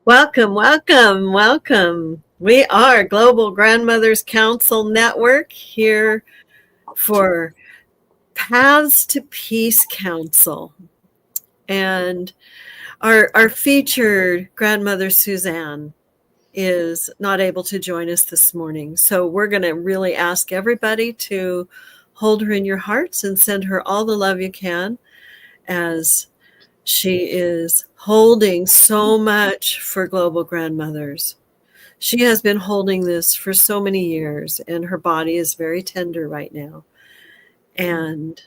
Welcome, welcome, welcome. We are Global Grandmothers Council Network here for Paths to Peace Council. And our featured grandmother, Suzanne, is not able to join us this morning. So we're going to really ask everybody to hold her in your hearts and send her all the love you can as she is holding so much for Global Grandmothers. She has been holding this for so many years, and her body is very tender right now. And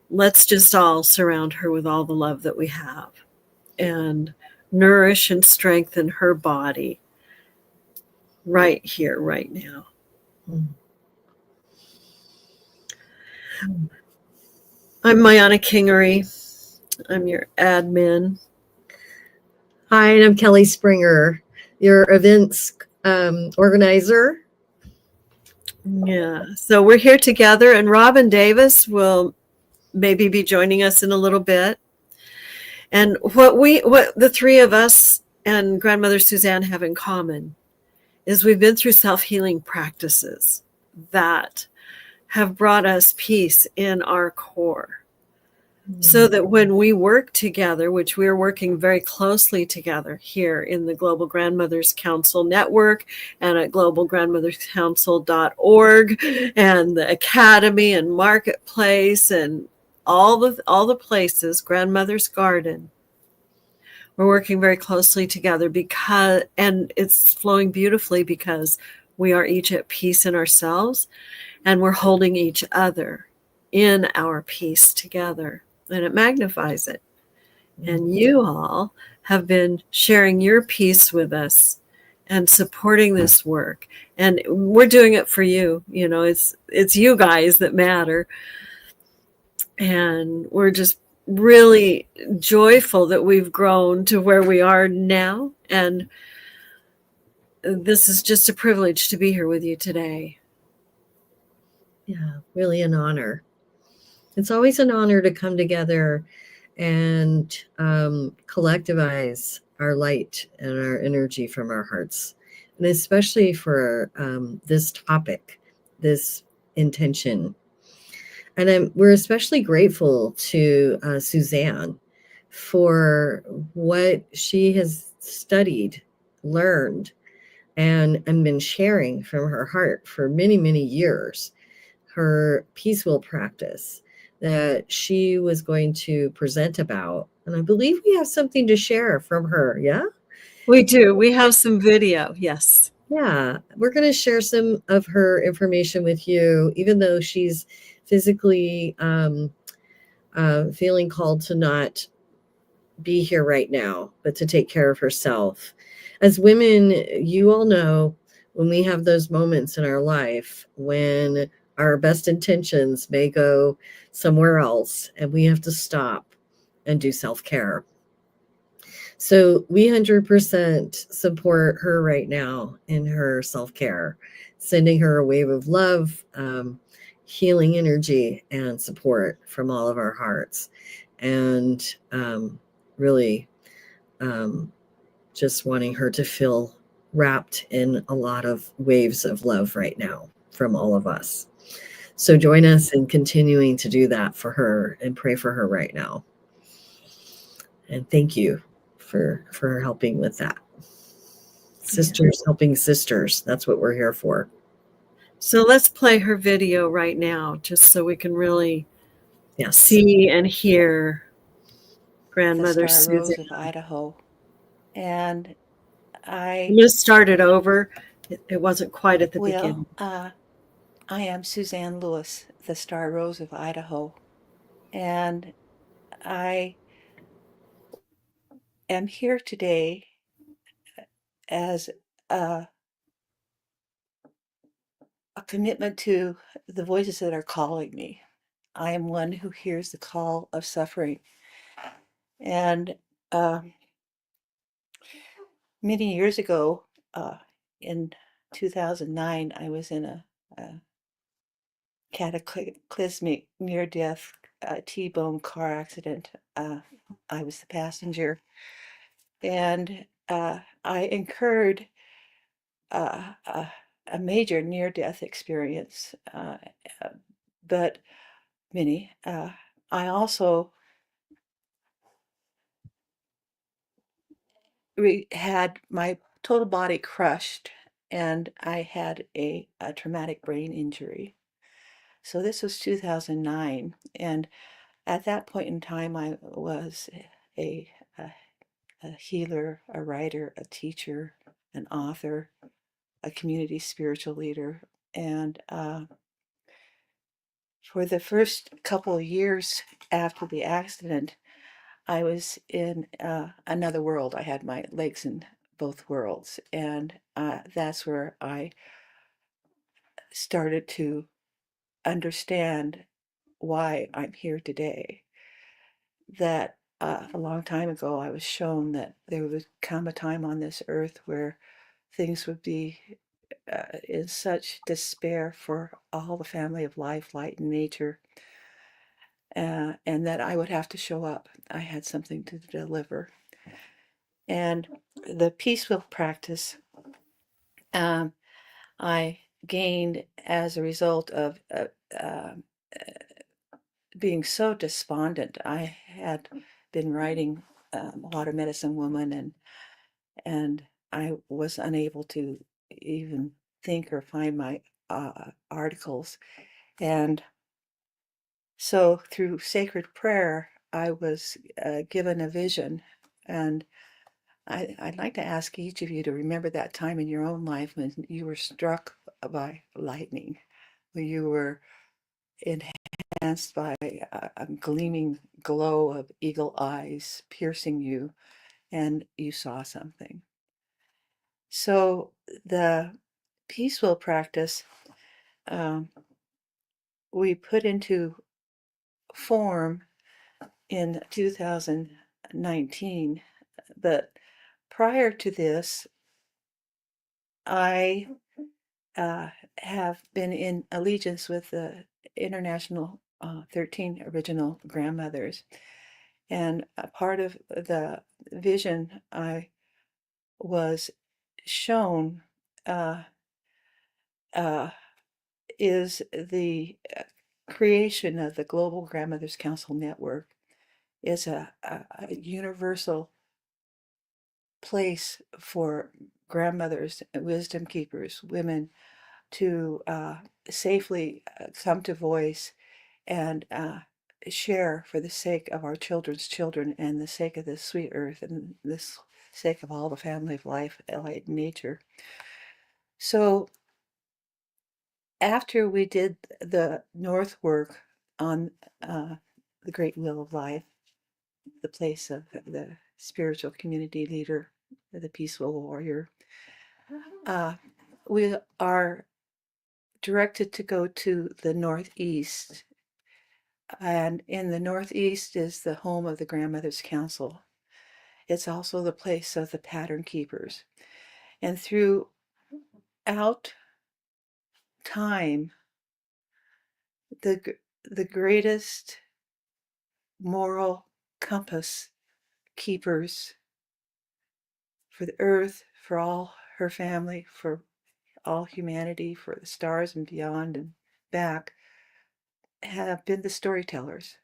let's just all surround her with all the love that we have and nourish and strengthen her body right here, right now. I'm Mayana Kingery. I'm your admin. Hi, and I'm Kelley Springer, your events organizer. Yeah, so we're here together, and Robyn Davis will maybe be joining us in a little bit. And what the three of us and grandmother Suzanne have in common is we've been through self-healing practices that have brought us peace in our core. So that when we work together, which we're working very closely together here in the Global Grandmothers Council Network and at globalgrandmotherscouncil.org and the Academy and Marketplace and all the places, Grandmother's Garden, we're working very closely together and it's flowing beautifully because we are each at peace in ourselves and we're holding each other in our peace together. And it magnifies it. And you all have been sharing your peace with us and supporting this work. And we're doing it for you. You know, it's you guys that matter. And we're just really joyful that we've grown to where we are now. And this is just a privilege to be here with you today. Yeah, really an honor. It's always an honor to come together and collectivize our light and our energy from our hearts, and especially for this topic, this intention. And we're especially grateful to Suzanne for what she has studied, learned, and been sharing from her heart for many, many years. Her peace wheel practice that she was going to present about. And I believe we have something to share from her. Yeah? We do. We have some video. Yes. Yeah. We're going to share some of her information with you, even though she's physically feeling called to not be here right now, but to take care of herself. As women, you all know when we have those moments in our life when our best intentions may go somewhere else and we have to stop and do self-care. So we 100% support her right now in her self-care, sending her a wave of love, healing energy, and support from all of our hearts. And really just wanting her to feel wrapped in a lot of waves of love right now from all of us. So join us in continuing to do that for her and pray for her right now. And thank you for helping with that. Sisters helping sisters. That's what we're here for. So let's play her video right now, just so we can really see and hear grandmother the Star Rose Suzanne of Idaho. And I'm going to start it over. It wasn't quite at the beginning. I am Suzanne Lewis, the Star Rose of Idaho. And I am here today as a commitment to the voices that are calling me. I am one who hears the call of suffering. And many years ago, in 2009, I was in a cataclysmic near-death T-bone car accident. I was the passenger. And I incurred a major near-death experience, but many. I also had my total body crushed, and I had a traumatic brain injury. So this was 2009, and at that point in time, I was a, a, a healer, a writer, a teacher, an author, a community spiritual leader, and for the first couple of years after the accident, I was in another world. I had my legs in both worlds, and that's where I started to understand why I'm here today. That a long time ago, I was shown that there would come a time on this earth where things would be in such despair for all the family of life, light, and nature, and that I would have to show up. I had something to deliver. And the peace wheel practice um, I gained as a result of being so despondent. I had been writing a lot of Medicine Woman, and I was unable to even think or find my articles. And so through sacred prayer, I was given a vision. And I'd like to ask each of you to remember that time in your own life when you were struck by lightning, when you were enhanced by a gleaming glow of eagle eyes piercing you, and you saw something. So the peace wheel practice um, we put into form in 2019, but prior to this, I have been in allegiance with the International 13 Original Grandmothers. And a part of the vision I was shown uh, uh, is the creation of the Global Grandmothers Council Network is a universal place for grandmothers, wisdom keepers, women to safely come to voice and share for the sake of our children's children and the sake of this sweet earth and this sake of all the family of life, light, and nature. So after we did the North work on the Great Wheel of Life, the place of the spiritual community leader, the peaceful warrior, we are directed to go to the Northeast. And in the Northeast is the home of the Grandmothers Council. It's also the place of the pattern keepers. And throughout time, the greatest moral compass keepers for the earth, for all her family, for all humanity, for the stars and beyond and back, have been the storytellers,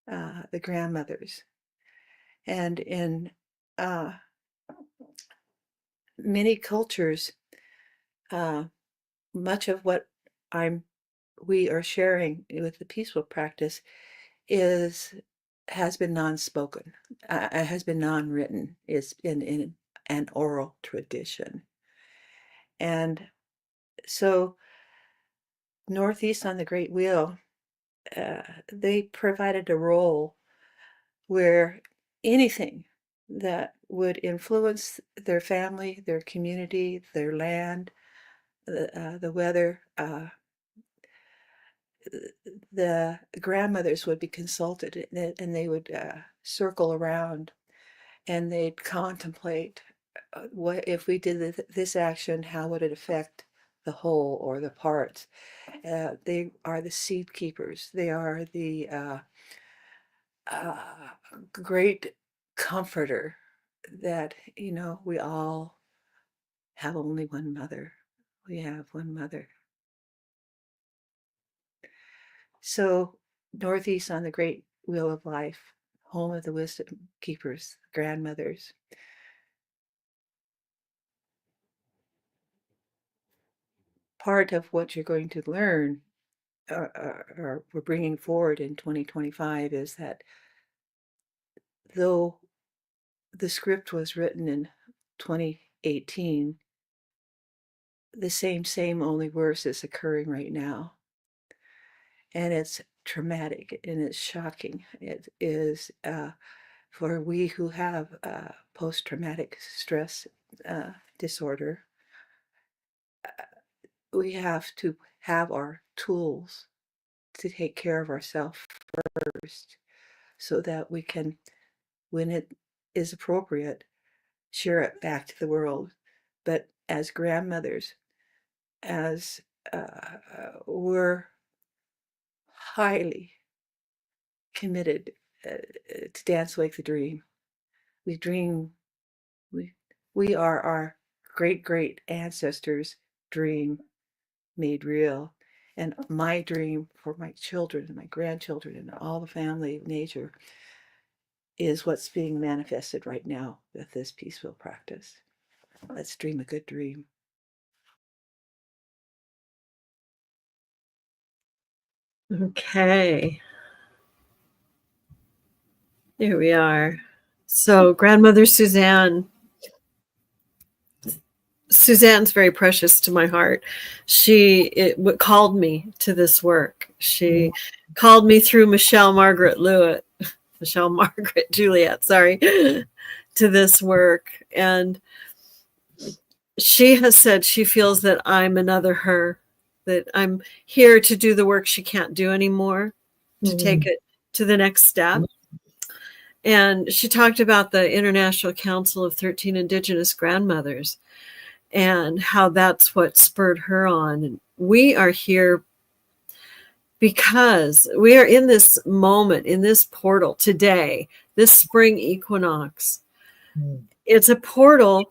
the grandmothers. And in many cultures, much of what we are sharing with the peaceful practice has been non-spoken, has been non-written, is in an oral tradition. And so Northeast on the Great Wheel, they provided a role where anything that would influence their family, their community, their land, the weather, the grandmothers would be consulted, and they would circle around and they'd contemplate what if we did this action, how would it affect the whole or the parts. They are the seed keepers. They are the uh, great comforter. that, we all have only one mother. We have one mother. So, Northeast on the Great Wheel of Life, home of the wisdom keepers, grandmothers. Part of what you're going to learn, or we're bringing forward in 2025, is that though the script was written in 2018, the same only worse is occurring right now. And it's traumatic and it's shocking. It is for we who have post-traumatic stress disorder, we have to have our tools to take care of ourselves first so that we can, when it is appropriate, share it back to the world. But as grandmothers, as we're highly committed to Dance Wake the Dream. We dream, we are our great ancestors' dream made real. And my dream for my children and my grandchildren and all the family of nature is what's being manifested right now with this peaceful practice. Let's dream a good dream. Okay. Here we are. So, grandmother Suzanne's very precious to my heart. She called me to this work. She called me through Michelle Margaret Juliet, sorry, to this work. And she has said she feels that I'm another her, that I'm here to do the work she can't do anymore, to take it to the next step. And she talked about the International Council of 13 Indigenous Grandmothers and how that's what spurred her on. And we are here because we are in this moment, in this portal today, this spring equinox. It's a portal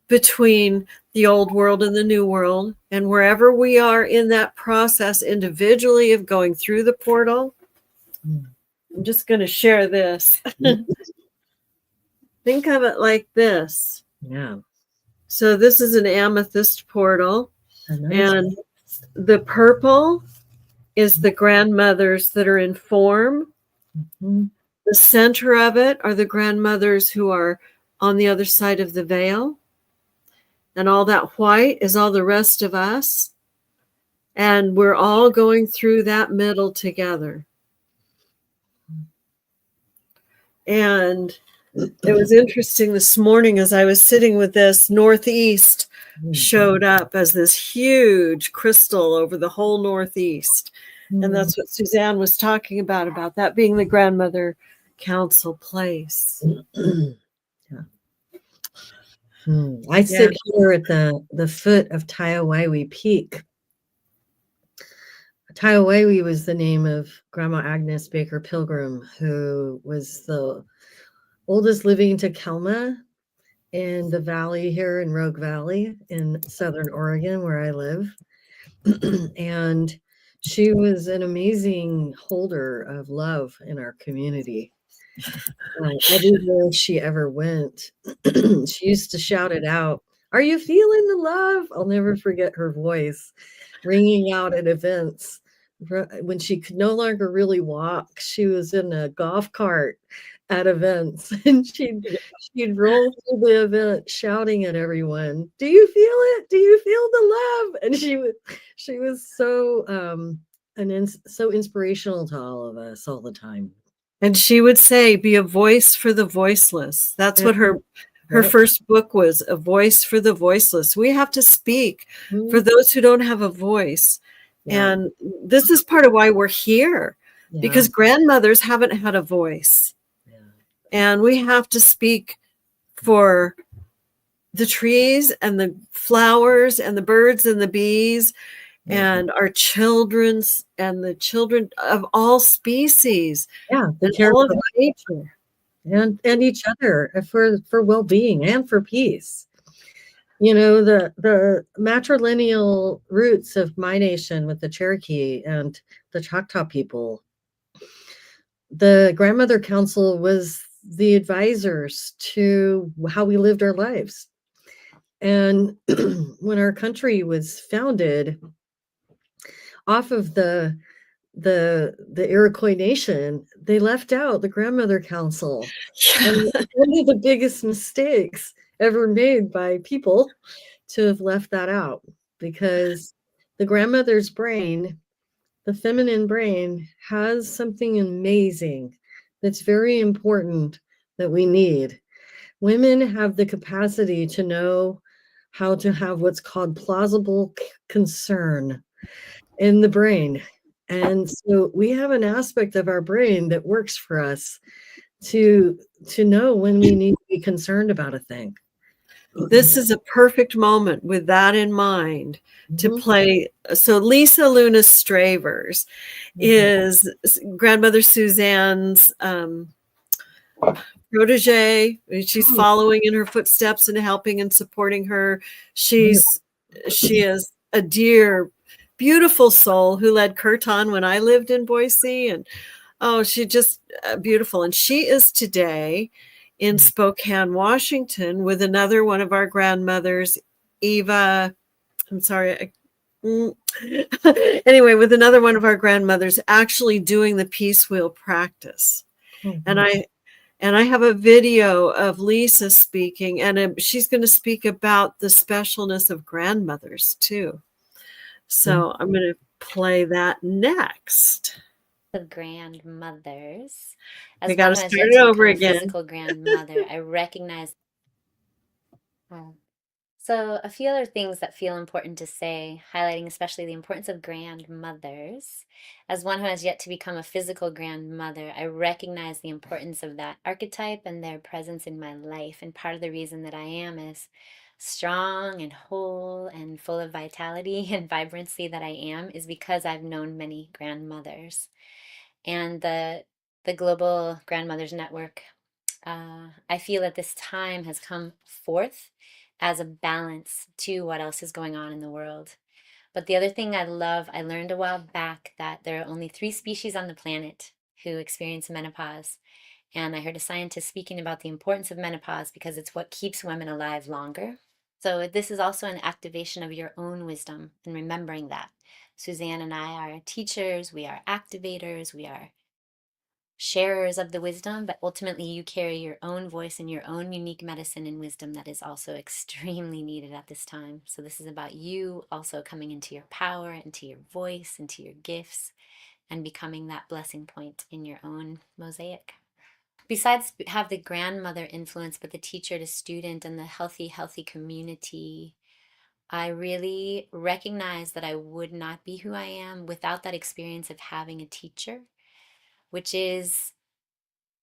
between the old world and the new world. And wherever we are in that process individually of going through the portal, I'm just going to share this. Think of it like this. Yeah. So this is an amethyst portal. Nice. And the purple is the grandmothers that are in form. The center of it are the grandmothers who are on the other side of the veil. And all that white is all the rest of us. And we're all going through that middle together. And it was interesting this morning as I was sitting with this, Northeast showed up as this huge crystal over the whole Northeast. And that's what Suzanne was talking about that being the grandmother council place. I sit here at the foot of Taiawaiwi Peak. Taiawaiwi was the name of Grandma Agnes Baker Pilgrim, who was the oldest living Takelma in the valley here in Rogue Valley in Southern Oregon, where I live. And she was an amazing holder of love in our community. Everywhere she ever went, she used to shout it out, "Are you feeling the love?" I'll never forget her voice ringing out at events. When she could no longer really walk, she was in a golf cart at events, and she'd roll through the event shouting at everyone, "Do you feel it? Do you feel the love?" And she was so so inspirational to all of us all the time. And she would say, be a voice for the voiceless. That's what her first book was, A Voice for the Voiceless. We have to speak for those who don't have a voice. And this is part of why we're here, because grandmothers haven't had a voice. And we have to speak for the trees and the flowers and the birds and the bees and our children's and the children of all species. The and care all of of nature. and each other for well-being and for peace. You know, the matrilineal roots of my nation with the Cherokee and the Choctaw people, the Grandmother Council was the advisors to how we lived our lives. And when our country was founded off of the Iroquois Nation, they left out the Grandmother Council. And one of the biggest mistakes ever made by people to have left that out, because the grandmother's brain, the feminine brain, has something amazing that's very important that we need. Women have the capacity to know how to have what's called plausible concern in the brain. And so we have an aspect of our brain that works for us to know when we need to be concerned about a thing. This is a perfect moment with that in mind to play. So Lisa Luna Stravers is Grandmother Suzanne's protege. She's following in her footsteps and helping and supporting her. She is a dear, beautiful soul who led Kirtan when I lived in Boise, and she just beautiful. And she is today in Spokane, Washington, with another one of our grandmothers, Eva. I'm sorry. Anyway, with another one of our grandmothers actually doing the peace wheel practice. And I have a video of Lisa speaking, and she's going to speak about the specialness of grandmothers too. So I'm going to play that next. Of grandmothers. We got to start it over again. Physical grandmother, I recognize. So a few other things that feel important to say, highlighting especially the importance of grandmothers. As one who has yet to become a physical grandmother, I recognize the importance of that archetype and their presence in my life. And part of the reason that I am as strong and whole and full of vitality and vibrancy that I am is because I've known many grandmothers. And the Global Grandmothers Network, I feel that this time has come forth as a balance to what else is going on in the world. But the other thing I learned a while back that there are only 3 species on the planet who experience menopause. And I heard a scientist speaking about the importance of menopause because it's what keeps women alive longer. So this is also an activation of your own wisdom and remembering that. Suzanne and I are teachers, we are activators, we are sharers of the wisdom, but ultimately you carry your own voice and your own unique medicine and wisdom that is also extremely needed at this time. So this is about you also coming into your power, into your voice, into your gifts, and becoming that blessing point in your own mosaic. Besides have the grandmother influence, but the teacher to student and the healthy community, I really recognize that I would not be who I am without that experience of having a teacher, which is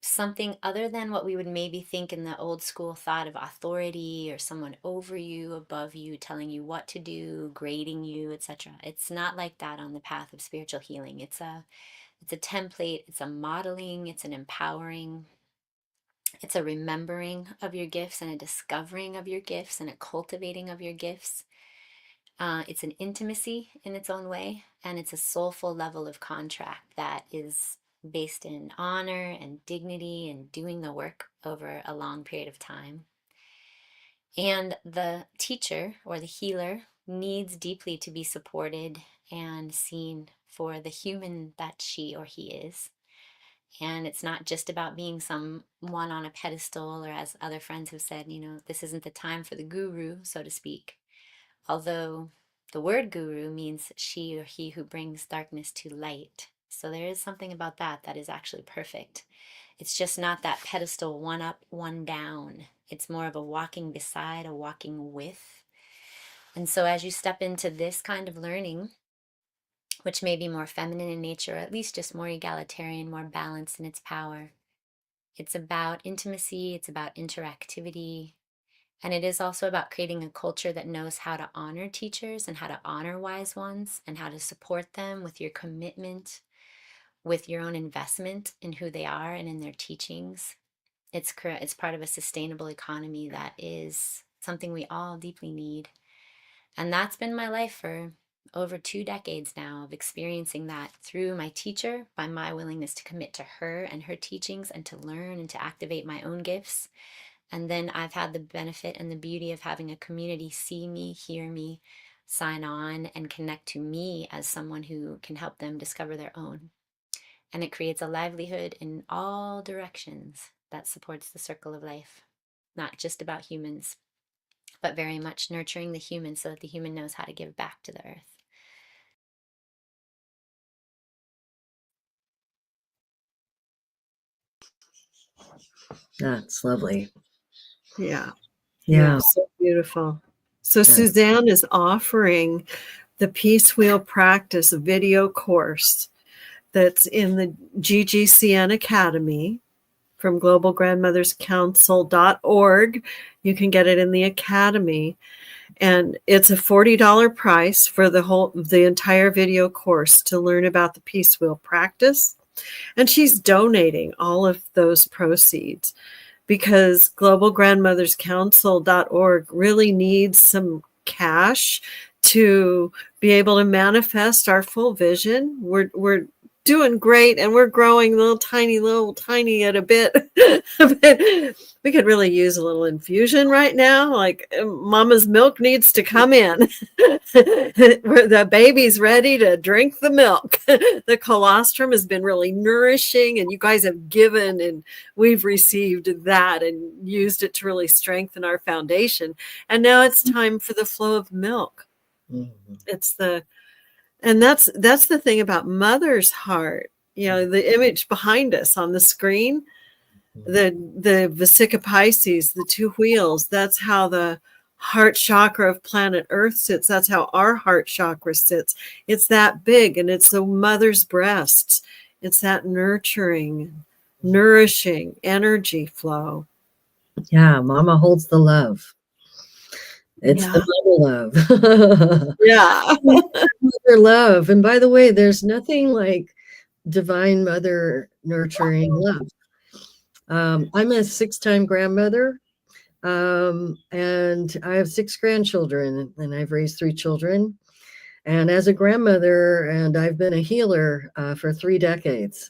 something other than what we would maybe think in the old school thought of authority or someone over you, above you, telling you what to do, grading you, etc. It's not like that on the path of spiritual healing. It's a template, it's a modeling, it's an empowering, it's a remembering of your gifts and a discovering of your gifts and a cultivating of your gifts. It's an intimacy in its own way, and it's a soulful level of contract that is based in honor and dignity and doing the work over a long period of time. And the teacher or the healer needs deeply to be supported and seen for the human that she or he is. And it's not just about being someone on a pedestal, or as other friends have said, this isn't the time for the guru, so to speak. Although the word guru means she or he who brings darkness to light. So there is something about that is actually perfect. It's just not that pedestal, one up, one down. It's more of a walking beside, a walking with. And so as you step into this kind of learning, which may be more feminine in nature, or at least just more egalitarian, more balanced in its power, it's about intimacy, it's about interactivity, and it is also about creating a culture that knows how to honor teachers and how to honor wise ones and how to support them with your commitment, with your own investment in who they are and in their teachings. It's correct. It's part of a sustainable economy that is something we all deeply need. And that's been my life for over 2 decades now, of experiencing that through my teacher, by my willingness to commit to her and her teachings and to learn and to activate my own gifts. And then I've had the benefit and the beauty of having a community see me, hear me, sign on, and connect to me as someone who can help them discover their own. And it creates a livelihood in all directions that supports the circle of life, not just about humans, but very much nurturing the human so that the human knows how to give back to the earth. That's lovely. Yeah. Yeah. So beautiful. So Yes. Suzanne is offering the Peace Wheel Practice video course that's in the GGCN Academy from globalgrandmotherscouncil.org. You can get it in the Academy. And it's a $40 price for the entire video course to learn about the Peace Wheel practice. And she's donating all of those proceeds because globalgrandmotherscouncil.org really needs some cash to be able to manifest our full vision. We're doing great and we're growing little tiny at a bit. We could really use a little infusion right now. Like mama's milk needs to come in. The baby's ready to drink the milk. The colostrum has been really nourishing and you guys have given and we've received that and used it to really strengthen our foundation. And now it's time for the flow of milk. Mm-hmm. And that's the thing about mother's heart. You know, the image behind us on the screen, the Vesica Pisces, the two wheels, that's how the heart chakra of planet Earth sits. That's how our heart chakra sits. It's that big, and it's the mother's breasts. It's that nurturing, nourishing energy flow. Yeah, mama holds the love. It's the mother love. Yeah. Mother love. And by the way, there's nothing like divine mother nurturing love. I'm a 6-time grandmother, and I have 6 grandchildren, and I've raised 3 children. And as a grandmother, and I've been a healer for 3 decades.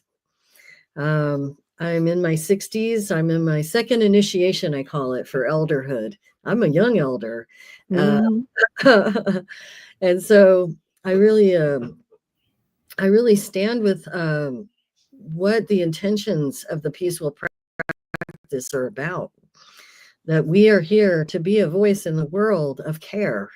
I'm in my 60s. I'm in my second initiation, I call it, for elderhood. I'm a young elder. And so I really stand with what the intentions of the Peace Wheel practice are about. That we are here to be a voice in the world of care,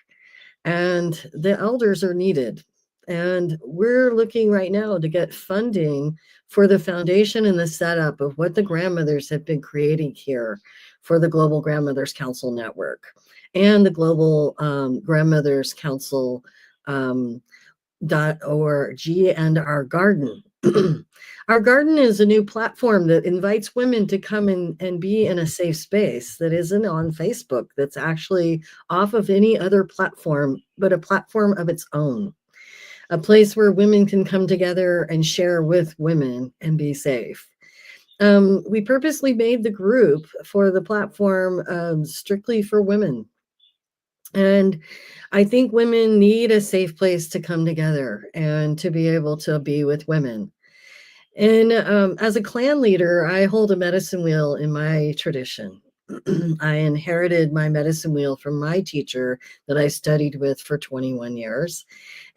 and the elders are needed. And we're looking right now to get funding for the foundation and the setup of what the grandmothers have been creating here for the Global Grandmothers Council Network and the Global Grandmothers Council .org and our garden. Our garden is a new platform that invites women to come and be in a safe space that isn't on Facebook, that's actually off of any other platform, but a platform of its own. A place where women can come together and share with women and be safe. We purposely made the group for the platform strictly for women. And I think women need a safe place to come together and to be able to be with women. And as a clan leader, I hold a medicine wheel in my tradition. I inherited my medicine wheel from my teacher that I studied with for 21 years.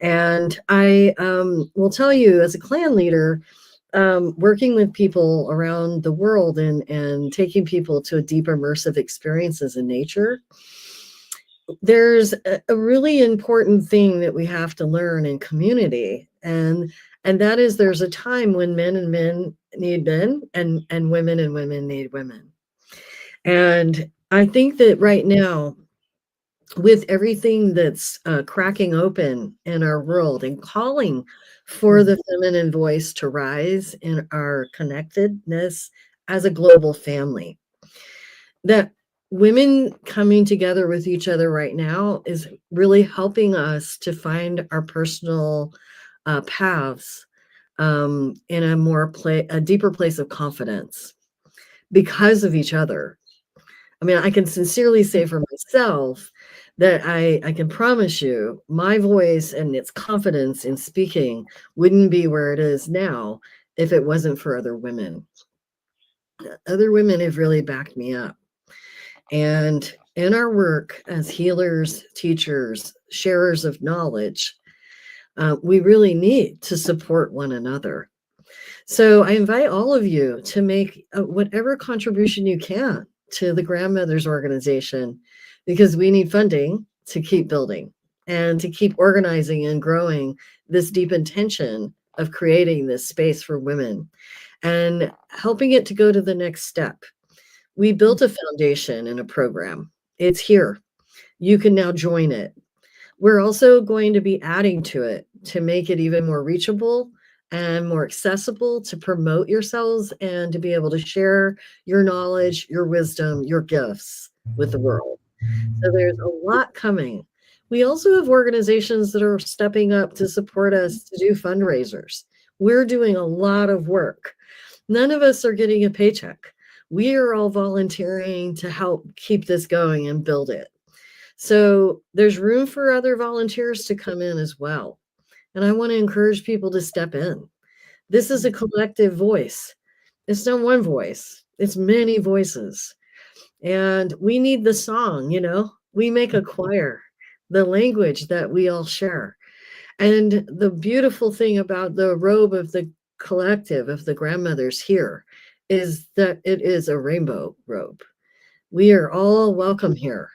And I will tell you, as a clan leader, working with people around the world and taking people to a deep immersive experiences in nature, there's a really important thing that we have to learn in community. And that is there's a time when men need men and women need women. And I think that right now, with everything that's cracking open in our world and calling for the feminine voice to rise in our connectedness as a global family, that women coming together with each other right now is really helping us to find our personal paths in a deeper place of confidence. because of each other. I mean, I can sincerely say for myself that I can promise you my voice and its confidence in speaking wouldn't be where it is now if it wasn't for other women. Other women have really backed me up. And in our work as healers, teachers, sharers of knowledge, we really need to support one another. So I invite all of you to make whatever contribution you can to the Grandmothers Organization, because we need funding to keep building and to keep organizing and growing this deep intention of creating this space for women and helping it to go to the next step. We built a foundation and a program. It's here. You can now join it. We're also going to be adding to it to make it even more reachable and more accessible, to promote yourselves and to be able to share your knowledge, your wisdom, your gifts with the world. So there's a lot coming. We also have organizations that are stepping up to support us to do fundraisers. We're doing a lot of work. None of us are getting a paycheck. We are all volunteering to help keep this going and build it. So there's room for other volunteers to come in as well. And I want to encourage people to step in. This is a collective voice. It's not one voice, it's many voices. And we need the song, you know, we make a choir, the language that we all share. And the beautiful thing about the robe of the collective of the grandmothers here is that it is a rainbow robe. We are all welcome here,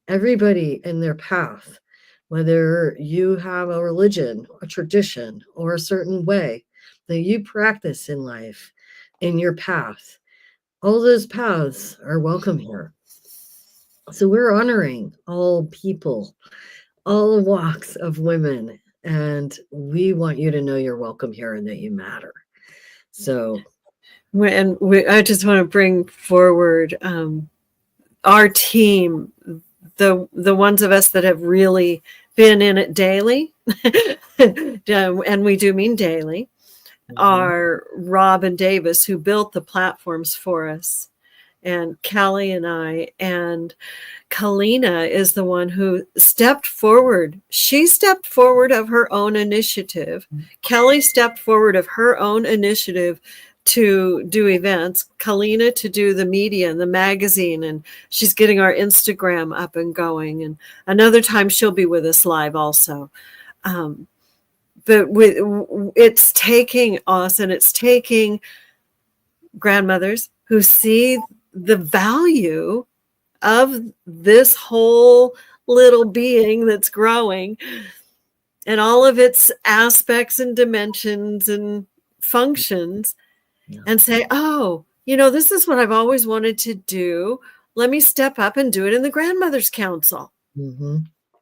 everybody in their path, whether you have a religion, a tradition, or a certain way that you practice in life, in your path. All those paths are welcome here. So we're honoring all people, all walks of women, and we want you to know you're welcome here and that you matter. So, I just want to bring forward our team, the ones of us that have really been in it daily, and we do mean daily, are Robyn Davis, who built the platforms for us, and Kelley and I, and Kalina is the one who stepped forward. She stepped forward of her own initiative. Kelley stepped forward of her own initiative to do events, Kalina to do the media and the magazine, and she's getting our Instagram up and going. And another time she'll be with us live also. But it's taking us, and it's taking grandmothers who see the value of this whole little being that's growing and all of its aspects and dimensions and functions, and say, oh, you know, this is what I've always wanted to do. Let me step up and do it in the Grandmothers Council.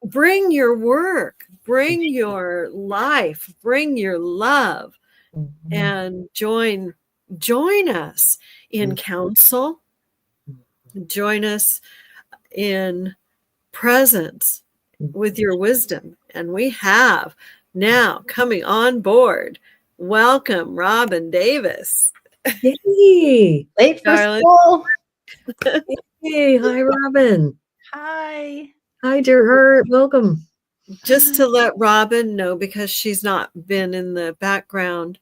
Bring your work, bring your life, bring your love, and join us in council. Join us in presence with your wisdom. And we have now coming on board, welcome Robyn Davis. Yay! Late for Darling. school. Hey, hi, Robyn. Hi. Hi, dear heart. Welcome. Just to let Robyn know, because she's not been in the background,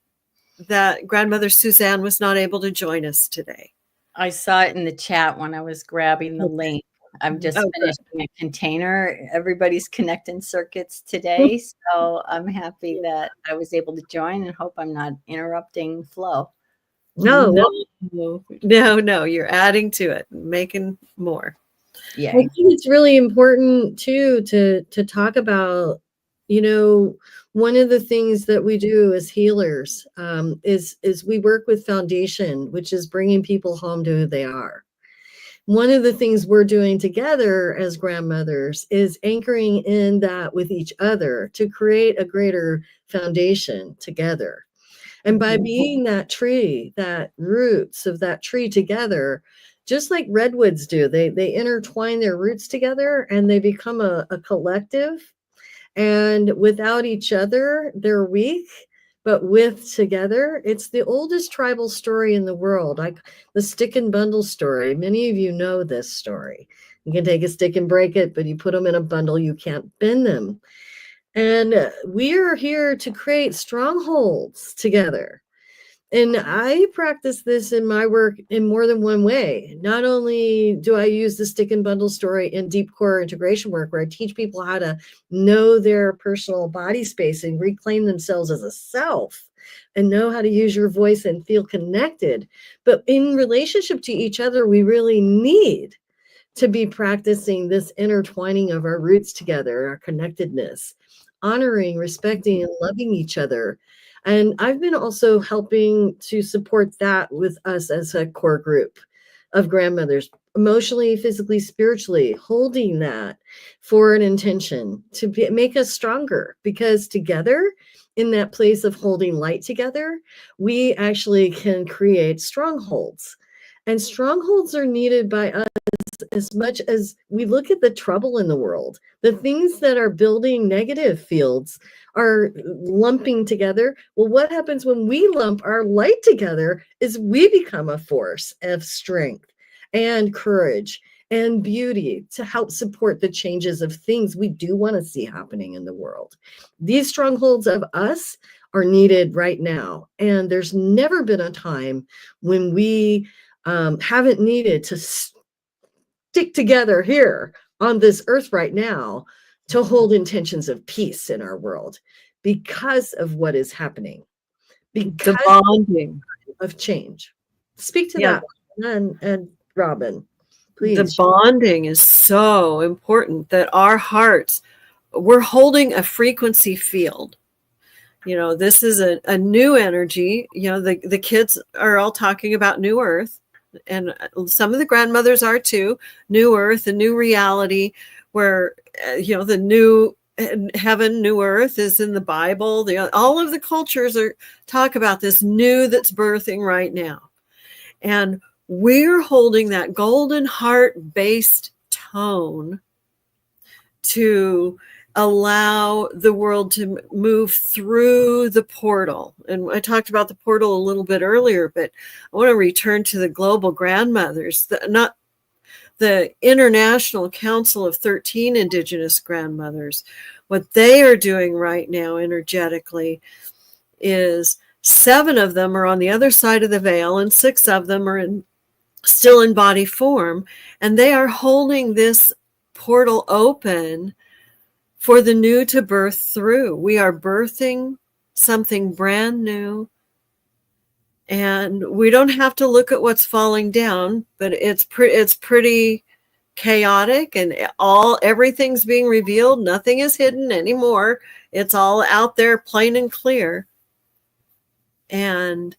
that grandmother Suzanne was not able to join us today. I saw it in the chat when I was grabbing the link. I'm just finishing a container. Everybody's connecting circuits today. So I'm happy that I was able to join and hope I'm not interrupting flow. No, you're adding to it, making more. Yeah. I think it's really important too to talk about, you know, one of the things that we do as healers is we work with foundation, which is bringing people home to who they are. One of the things we're doing together as grandmothers is anchoring in that with each other to create a greater foundation together. And by being that tree, that roots of that tree together, just like redwoods do, they intertwine their roots together and they become a collective. And without each other, they're weak. but with together. It's the oldest tribal story in the world, like the stick and bundle story. Many of you know this story. You can take a stick and break it, but you put them in a bundle, you can't bend them. And we are here to create strongholds together. And I practice this in my work in more than one way. Not only do I use the stick and bundle story in deep core integration work, where I teach people how to know their personal body space and reclaim themselves as a self and know how to use your voice and feel connected. But in relationship to each other, we really need to be practicing this intertwining of our roots together, our connectedness, honoring, respecting, and loving each other. And I've been also helping to support that with us as a core group of grandmothers, emotionally, physically, spiritually, holding that for an intention to make us stronger, because together, in that place of holding light together, we actually can create strongholds. And strongholds are needed by us as much as we look at the trouble in the world. The things that are building negative fields are lumping together. Well, what happens when we lump our light together is we become a force of strength and courage and beauty to help support the changes of things we do want to see happening in the world. These strongholds of us are needed right now. And there's never been a time when we haven't needed to stick together here on this earth right now to hold intentions of peace in our world because of what is happening, because The bonding. of change. Speak to Yeah. that, and Robyn, The please. bonding is so important, that our hearts, we're holding a frequency field. You know, this is a new energy. You know, the kids are all talking about new earth, and some of the grandmothers are too. New earth, a new reality, where you know, the new heaven, new earth is in the Bible. All of the cultures talk about this new that's birthing right now, and we're holding that golden heart based tone to allow the world to move through the portal. And I talked about the portal a little bit earlier, but I want to return to the global grandmothers, not the International Council of 13 Indigenous Grandmothers. What they are doing right now energetically is 7 of them are on the other side of the veil, and 6 of them are still in body form, and they are holding this portal open for the new to birth through. We are birthing something brand new, and we don't have to look at what's falling down, but it's pretty chaotic, and everything's being revealed. Nothing is hidden anymore. It's all out there, plain and clear. And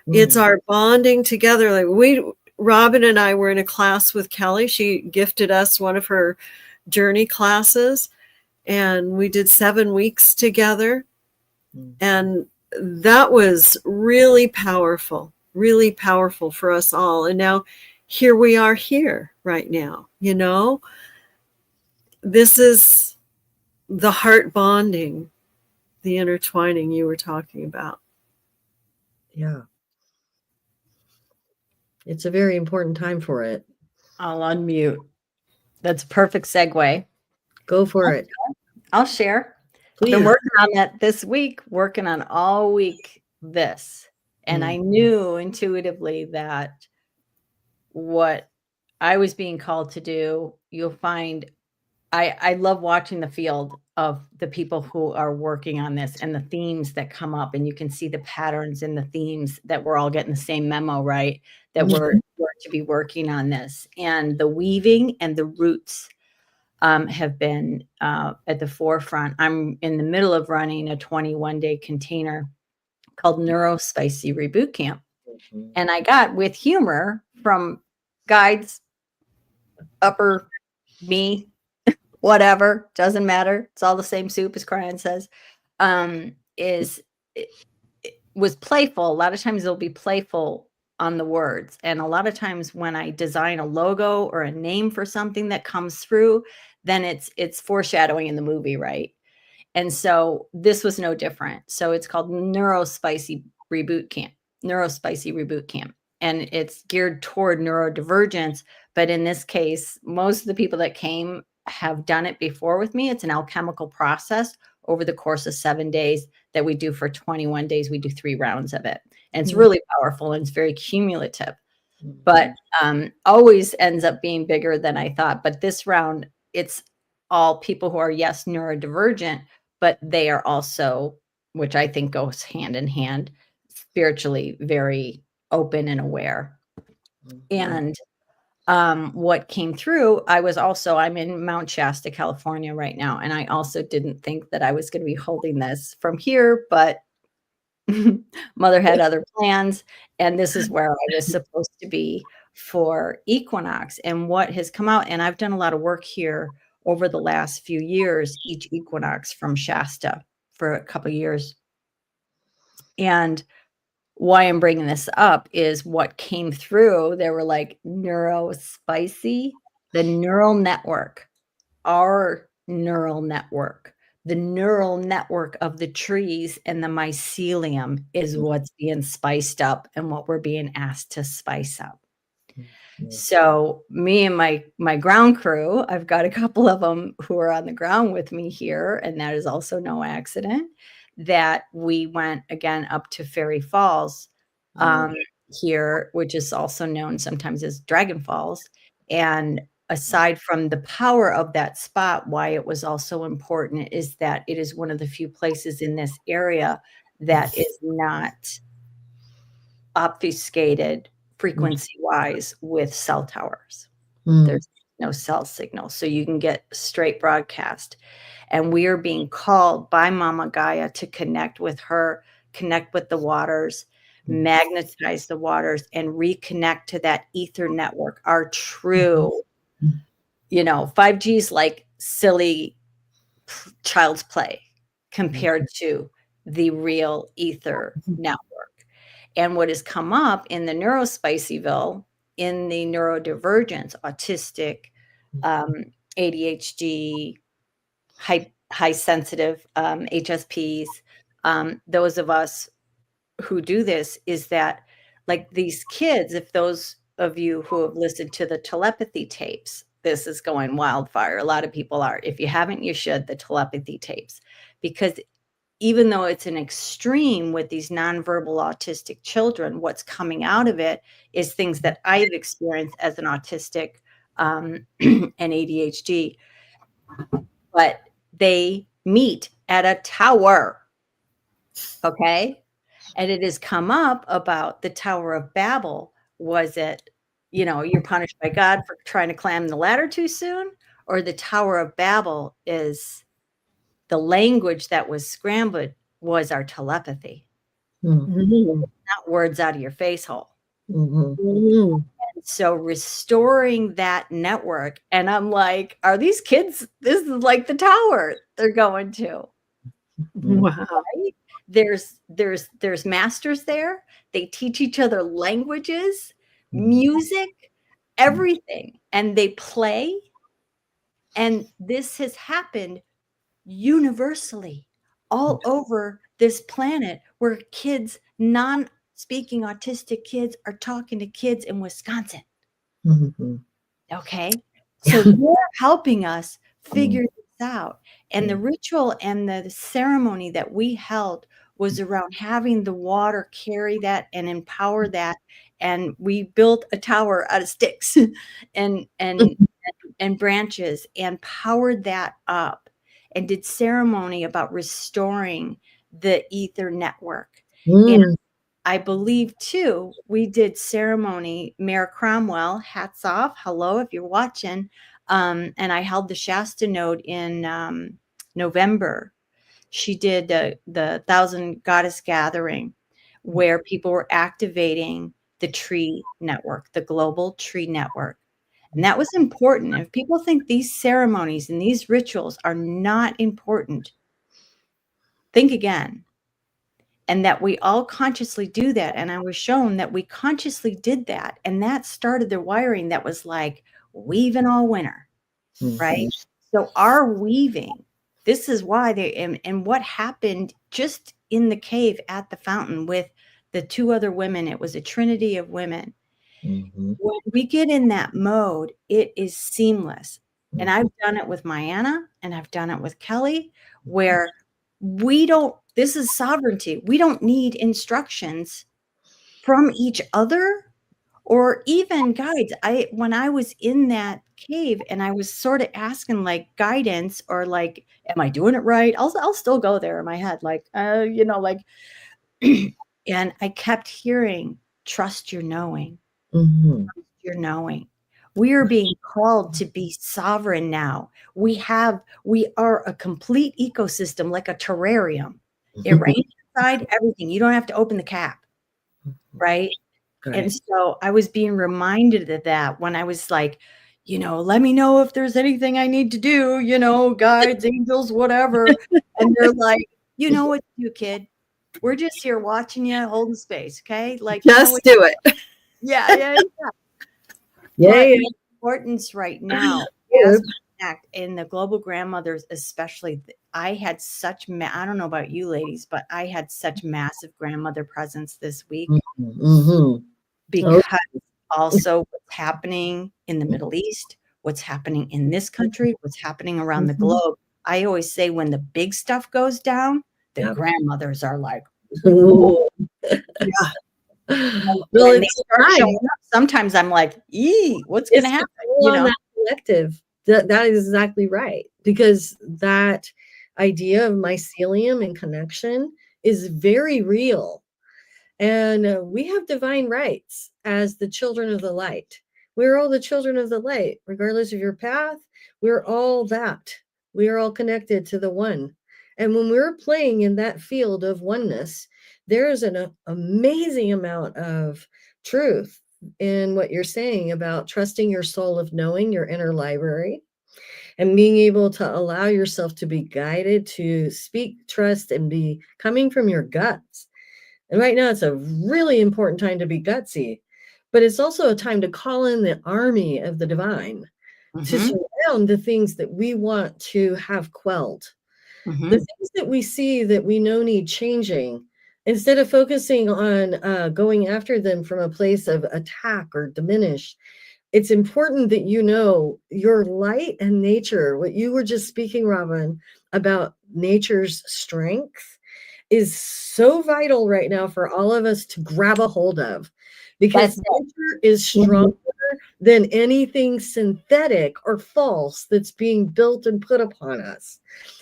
it's our bonding together. Like Robyn and I were in a class with Kelley. She gifted us one of her journey classes, and we did 7 weeks together. And that was really powerful for us all. And now here we are here right now, you know, this is the heart bonding, the intertwining you were talking about. Yeah. It's a very important time for it. I'll unmute. That's a perfect segue. Go for it. I'll share. Please. I've been working on that this week, working on all week this. And I knew intuitively that what I was being called to do, you'll find I love watching the field of the people who are working on this and the themes that come up, and you can see the patterns in the themes that we're all getting the same memo, right? That we're to be working on this, and the weaving and the roots have been at the forefront. I'm in the middle of running a 21-day container called Neuro Spicy Reboot Camp, and I got, with humor from guides, upper me, whatever, doesn't matter. It's all the same soup, as Cryan says, was playful. A lot of times they'll be playful on the words. And a lot of times when I design a logo or a name for something that comes through, then it's foreshadowing in the movie, right? And so this was no different. So it's called Neurospicy Reboot Camp. And it's geared toward neurodivergence. But in this case, most of the people that came have done it before with me. It's an alchemical process over the course of 7 days that we do for 21 days. We do 3 rounds of it. And it's really powerful and it's very cumulative, but always ends up being bigger than I thought. But this round, it's all people who are, yes, neurodivergent, but they are also, which I think goes hand in hand, spiritually very open and aware. And what came through, I'm in Mount Shasta, California right now. And I also didn't think that I was going to be holding this from here, but Mother had other plans. And this is where I was supposed to be for Equinox. And what has come out, and I've done a lot of work here over the last few years, each Equinox from Shasta for a couple of years. And why I'm bringing this up is what came through. They were like neurospicy, the neural network, our neural network, the neural network of the trees and the mycelium is what's being spiced up and what we're being asked to spice up. So me and my ground crew, I've got a couple of them who are on the ground with me here, and that is also no accident, that we went again up to Fairy Falls here, which is also known sometimes as Dragon Falls. And aside from the power of that spot, why it was also important is that it is one of the few places in this area that is not obfuscated frequency-wise with cell towers. There's no cell signal, so you can get straight broadcast. And we are being called by Mama Gaia to connect with her, connect with the waters, magnetize the waters, and reconnect to that ether network, our true, 5G is like silly child's play compared to the real ether network. And what has come up in the Neurospicyville, in the neurodivergence, autistic, ADHD, high sensitive, HSPs, those of us who do this, is that like these kids, if those of you who have listened to the telepathy tapes, this is going wildfire. A lot of people are. If you haven't, you should, the telepathy tapes, because even though it's an extreme with these nonverbal autistic children, what's coming out of it is things that I've experienced as an autistic and ADHD. But they meet at a tower, okay? And it has come up about the Tower of Babel. Was it, you're punished by God for trying to climb the ladder too soon? Or the Tower of Babel is the language that was scrambled was our telepathy. Not words out of your face hole. And so restoring that network, and I'm like, are these kids, this is like the tower they're going to. Wow. Right? There's masters there. They teach each other languages, music, everything, and they play. And this has happened universally all over this planet, where kids, non-speaking autistic kids, are talking to kids in Wisconsin. Okay. So they're helping us figure this out. And the ritual and the ceremony that we held was around having the water carry that and empower that. And we built a tower out of sticks and branches and powered that up, and did ceremony about restoring the ether network. And I believe too, we did ceremony, Mayor Cromwell, hats off, hello if you're watching. And I held the Shasta node in November. She did the Thousand Goddess Gathering, where people were activating the tree network, the global tree network. And that was important. If people think these ceremonies and these rituals are not important, think again. And that we all consciously do that. And I was shown that we consciously did that. And that started the wiring that was like weaving all winter, right? So our weaving This is why they, and what happened just in the cave at the fountain with the 2 other women, it was a trinity of women. Mm-hmm. When we get in that mode, it is seamless. And I've done it with Mayana and I've done it with Kelley, where this is sovereignty. We don't need instructions from each other or even guides. When I was in that cave and I was sort of asking like guidance or like, am I doing it right? I'll still go there in my head, like, like, and I kept hearing, trust your knowing. Mm-hmm. Your knowing. We are being called to be sovereign now. We are a complete ecosystem, like a terrarium. It rains inside everything. You don't have to open the cap, right? And so I was being reminded of that when I was like, let me know if there's anything I need to do, guides, angels, whatever. And they're like, you know what to do, kid. We're just here watching you, holding space, okay? Like, Just do it. Yeah. Yeah. The importance right now, as we connect, in the global grandmothers, especially, I had such, I don't know about you ladies, but I had such massive grandmother presence this week. Mm-hmm. Because also what's happening in the Middle East, what's happening in this country, what's happening around the globe. I always say when the big stuff goes down, the grandmothers are like, yeah. Well, when they start showing up, sometimes I'm like, what's going to happen? That collective. That is exactly right. Because that idea of mycelium and connection is very real. And we have divine rights as the children of the light. We're all the children of the light, regardless of your path. We're all that. We are all connected to the one. And when we're playing in that field of oneness, there is an amazing amount of truth in what you're saying about trusting your soul of knowing, your inner library, and being able to allow yourself to be guided to speak, trust, and be coming from your guts. And right now it's a really important time to be gutsy, but it's also a time to call in the army of the divine to surround the things that we want to have quelled. The things that we see that we know need changing, instead of focusing on going after them from a place of attack or diminish, it's important that your light and nature, what you were just speaking, Robyn, about nature's strength is so vital right now for all of us to grab a hold of, because nature is stronger than anything synthetic or false that's being built and put upon us.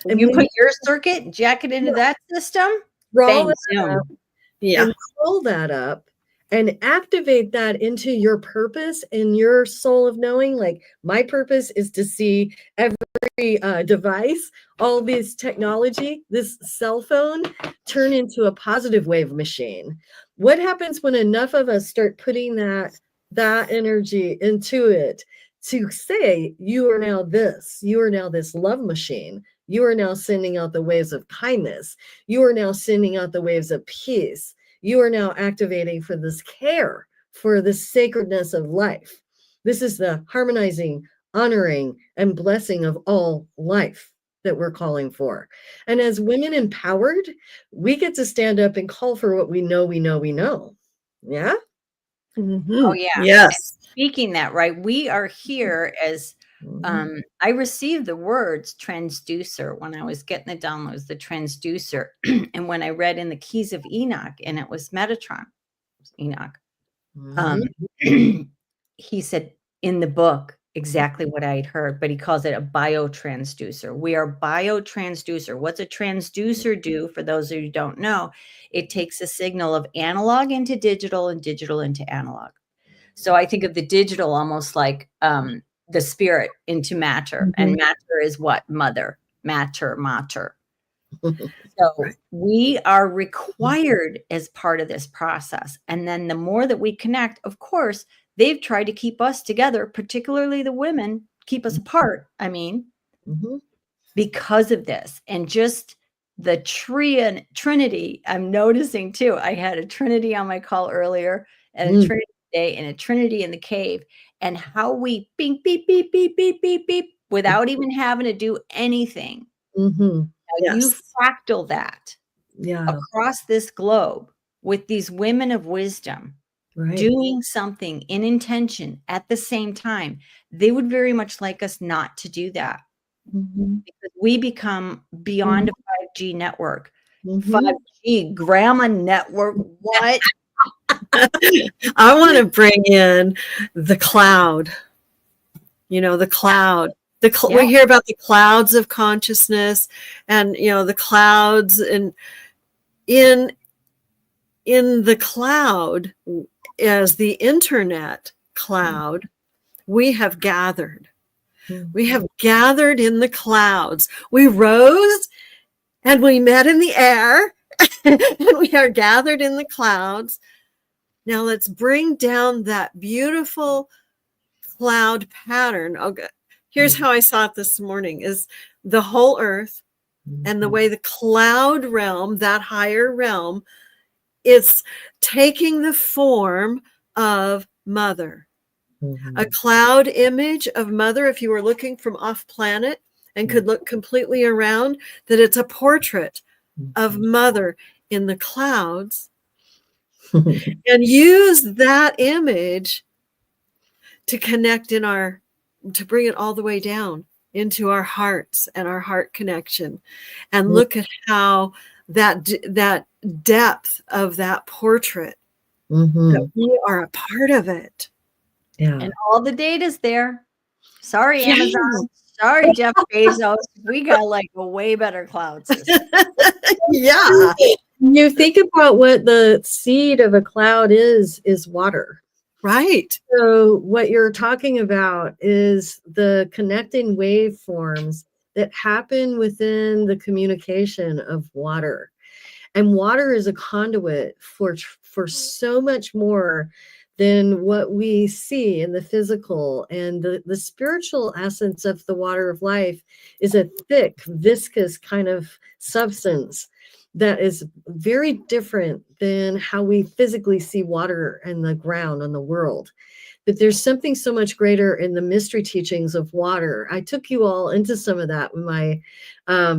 And you put your circuit, jack it into that system, bang, zoom. And pull that up and activate that into your purpose and your soul of knowing. Like, my purpose is to see every device, all this technology, this cell phone, turn into a positive wave machine. What happens when enough of us start putting that energy into it to say, you are now this love machine. You are now sending out the waves of kindness. You are now sending out the waves of peace. You are now activating for this care, for the sacredness of life. This is the harmonizing, honoring, and blessing of all life that we're calling for. And as women empowered, we get to stand up and call for what we know. Yeah? Oh, yeah. Yes. And speaking that, right, we are here as I received the words transducer when I was getting the downloads, the transducer. And when I read in the Keys of Enoch, and it was Metatron, Enoch, he said in the book exactly what I had heard, but he calls it a biotransducer. We are biotransducer. What's a transducer do? For those of you who don't know, it takes a signal of analog into digital and digital into analog. So I think of the digital almost like the spirit into matter, and matter is what? Matter. So we are required as part of this process. And then the more that we connect, of course, they've tried to keep us together, particularly the women, keep us apart. I mean, because of this. And just the Trinity, I'm noticing too. I had a Trinity on my call earlier, and a Trinity today, and a Trinity in the cave, and how we beep, beep, beep, beep, beep, beep, beep, without even having to do anything. Mm-hmm. Now you Yes. fractal that Yeah. across this globe with these women of wisdom Right. doing something in intention at the same time. They would very much like us not to do that, because we become beyond a 5G network. 5G grandma network. What? I want to bring in the cloud. The cloud. We hear about the clouds of consciousness, and the clouds, and in the cloud, as the internet cloud, we have gathered. We have gathered in the clouds. We rose and we met in the air, and we are gathered in the clouds. Now let's bring down that beautiful cloud pattern. Okay. Here's how I saw it this morning: is the whole earth, and the way the cloud realm, that higher realm, it's taking the form of mother. A cloud image of mother, if you were looking from off planet and could look completely around, that it's a portrait of mother in the clouds, and use that image to connect to bring it all the way down into our hearts and our heart connection, and look at how that depth of that portrait, that we are a part of it. Yeah. And all the data's there. Sorry, Amazon. Sorry, Jeff Bezos. We got like a way better cloud system. Yeah. You think about what the seed of a cloud is water. Right. So what you're talking about is the connecting waveforms that happen within the communication of water. And water is a conduit for so much more than what we see in the physical. And the spiritual essence of the water of life is a thick, viscous kind of substance that is very different than how we physically see water and the ground on the world. But there's something so much greater in the mystery teachings of water. I took you all into some of that in my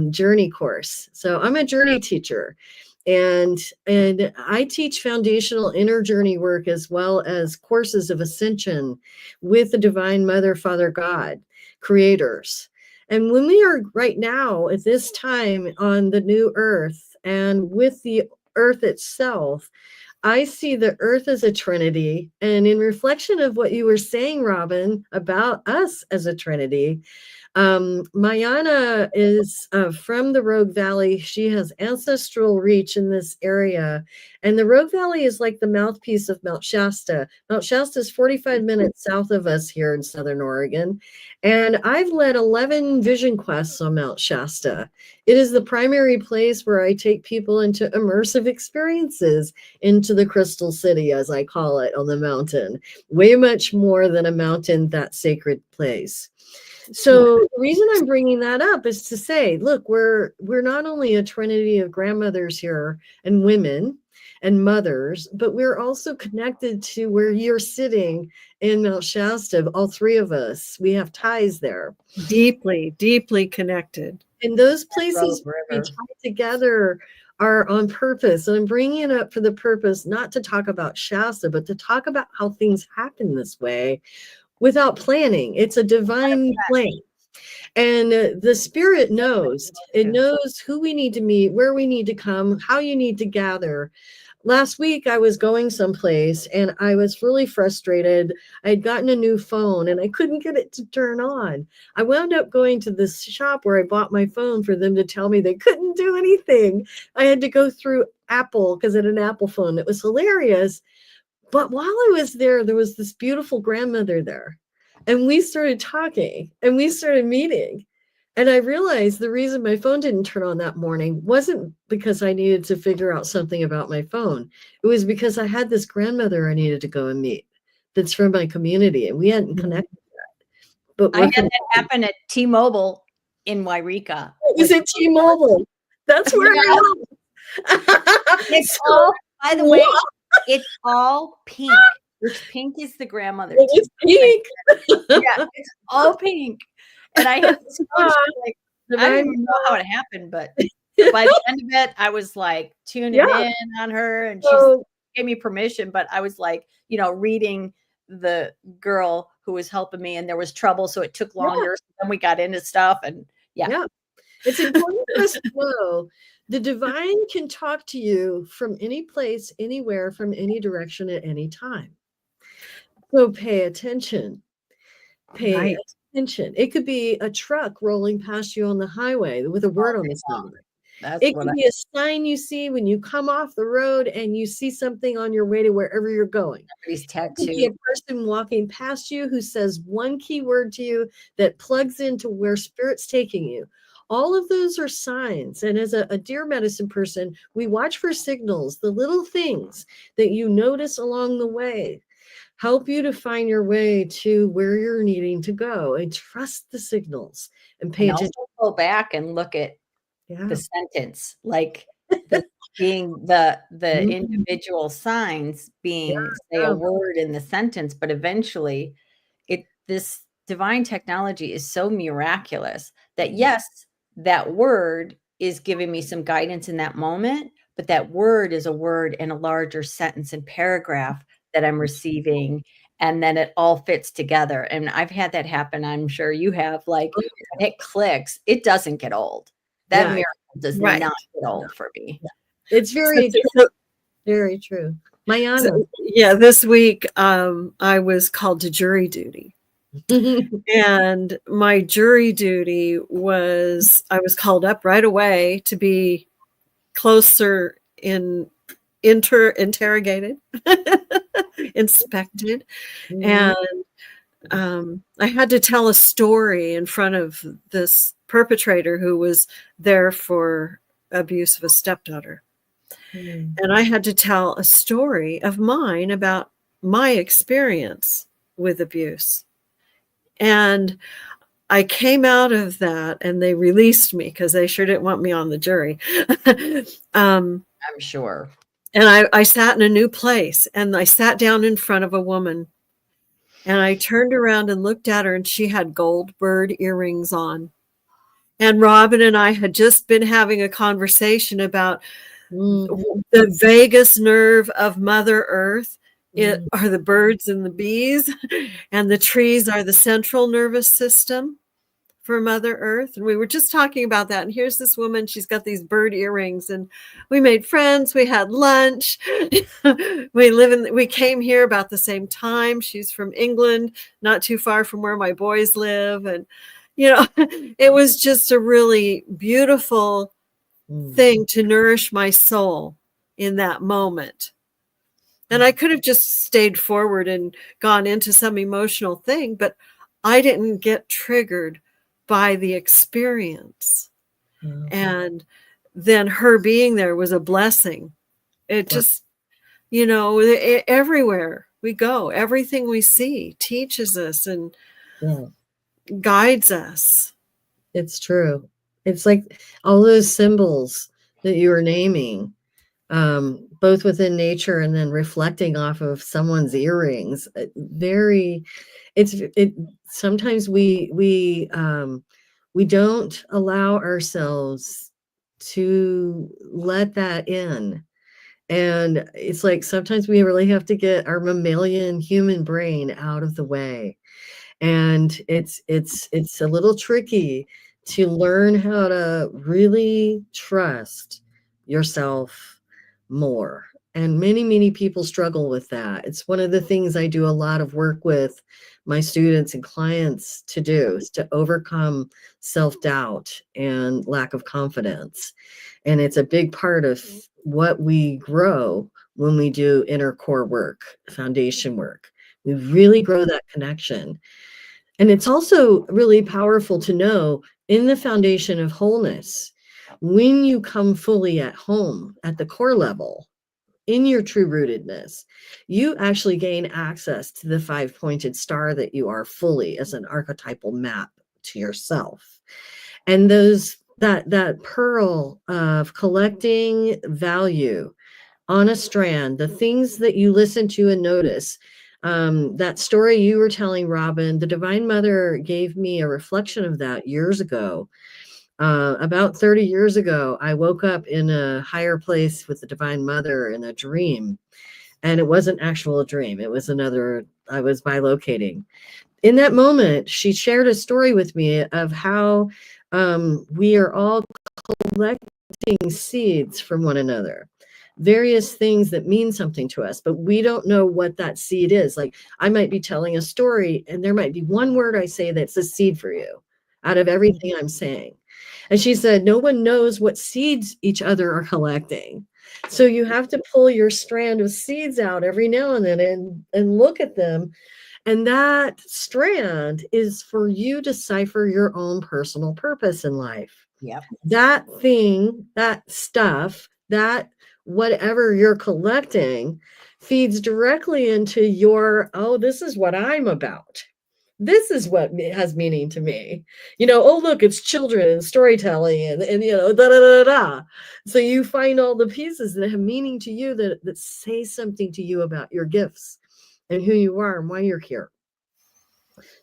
journey course. So I'm a journey teacher, and I teach foundational inner journey work as well as courses of ascension with the Divine Mother, Father God, creators. And when we are right now at this time on the new earth and with the earth itself, I see the earth as a trinity. And in reflection of what you were saying, Robyn, about us as a trinity, Mayana is from the Rogue Valley. She has ancestral reach in this area. And the Rogue Valley is like the mouthpiece of Mount Shasta. Mount Shasta is 45 minutes south of us here in Southern Oregon. And I've led 11 vision quests on Mount Shasta. It is the primary place where I take people into immersive experiences into the Crystal City, as I call it, on the mountain. Way much more than a mountain, that sacred place. So the reason I'm bringing that up is to say, look, we're not only a trinity of grandmothers here and women and mothers, but we're also connected to where you're sitting in Mount Shasta. All three of us, we have ties there. Deeply, deeply connected. And those places where we tie together are on purpose. And I'm bringing it up for the purpose, not to talk about Shasta, but to talk about how things happen this way without planning. It's a divine plan. And the spirit knows. It knows who we need to meet, where we need to come, how you need to gather. Last week, I was going someplace and I was really frustrated. I had gotten a new phone and I couldn't get it to turn on. I wound up going to this shop where I bought my phone for them to tell me they couldn't do anything. I had to go through Apple because I had an Apple phone. It was hilarious. But while I was there, there was this beautiful grandmother there. And we started talking and we started meeting. And I realized the reason my phone didn't turn on that morning wasn't because I needed to figure out something about my phone. It was because I had this grandmother I needed to go and meet that's from my community. And we hadn't connected yet. But I had that happen at T-Mobile in Wairika. It was at T-Mobile. That's where I was. It's all, by the way, it's all pink. Which pink is the grandmother? It's pink. Yeah, it's all pink. And I had this coach like, I didn't even know how it happened, but by the end of it, I was like tuning in on her, and she gave me permission. But I was like, reading the girl who was helping me, and there was trouble, so it took longer. So then we got into stuff, and it's important for us to know the divine can talk to you from any place, anywhere, from any direction at any time. So pay attention. Pay attention. It could be a truck rolling past you on the highway with a word on its number. It could be a sign you see when you come off the road and you see something on your way to wherever you're going. Somebody's tattoo. It could be a person walking past you who says one key word to you that plugs into where spirit's taking you. All of those are signs. And as a deer medicine person, we watch for signals, the little things that you notice along the way. Help you to find your way to where you're needing to go, and trust the signals and pay attention. Also go back and look at the sentence, like being the individual signs being say a word in the sentence, but eventually this divine technology is so miraculous that yes, that word is giving me some guidance in that moment, but that word is a word in a larger sentence and paragraph that I'm receiving, and then it all fits together. And I've had that happen. I'm sure you have. Like when it clicks, it doesn't get old. That miracle does not get old for me. It's very, very true. Mayana. So, this week I was called to jury duty. And my jury duty was, I was called up right away to be closer interrogated, inspected, and I had to tell a story in front of this perpetrator who was there for abuse of a stepdaughter. And I had to tell a story of mine about my experience with abuse. And I came out of that and they released me because they sure didn't want me on the jury. I'm sure. And I sat in a new place, and I sat down in front of a woman, and I turned around and looked at her, and she had gold bird earrings on. And Robyn and I had just been having a conversation about the vagus nerve of Mother Earth. It are the birds and the bees, and the trees are the central nervous system for Mother Earth. And we were just talking about that. And here's this woman, she's got these bird earrings, and we made friends. We had lunch. We came here about the same time. She's from England, not too far from where my boys live. And, it was just a really beautiful thing to nourish my soul in that moment. And I could have just stayed forward and gone into some emotional thing, but I didn't get triggered by the experience. And then her being there was a blessing. It just, everywhere we go, everything we see teaches us and guides us. It's true. It's like all those symbols that you were naming, both within nature and then reflecting off of someone's earrings. Sometimes we don't allow ourselves to let that in. And it's like sometimes we really have to get our mammalian human brain out of the way. And it's a little tricky to learn how to really trust yourself more. And many, many people struggle with that. It's one of the things I do a lot of work with my students and clients to do, is to overcome self-doubt and lack of confidence. And it's a big part of what we grow when we do inner core work, foundation work. We really grow that connection. And it's also really powerful to know in the foundation of wholeness, when you come fully at home at the core level, in your true rootedness, you actually gain access to the 5-pointed star that you are fully as an archetypal map to yourself. And that pearl of collecting value on a strand, the things that you listen to and notice, that story you were telling, Robyn, the Divine Mother gave me a reflection of that years ago. About 30 years ago, I woke up in a higher place with the Divine Mother in a dream. And it wasn't actual dream. It was I was bilocating. In that moment, she shared a story with me of how we are all collecting seeds from one another, various things that mean something to us, but we don't know what that seed is. Like, I might be telling a story and there might be one word I say that's a seed for you out of everything I'm saying. And she said, no one knows what seeds each other are collecting. So you have to pull your strand of seeds out every now and then and look at them. And that strand is for you to decipher your own personal purpose in life. Yep. That thing, that stuff, that whatever you're collecting feeds directly into your, oh, this is what I'm about. This is what has meaning to me. Oh, look, it's children and storytelling and da da da da. So you find all the pieces that have meaning to you that say something to you about your gifts and who you are and why you're here.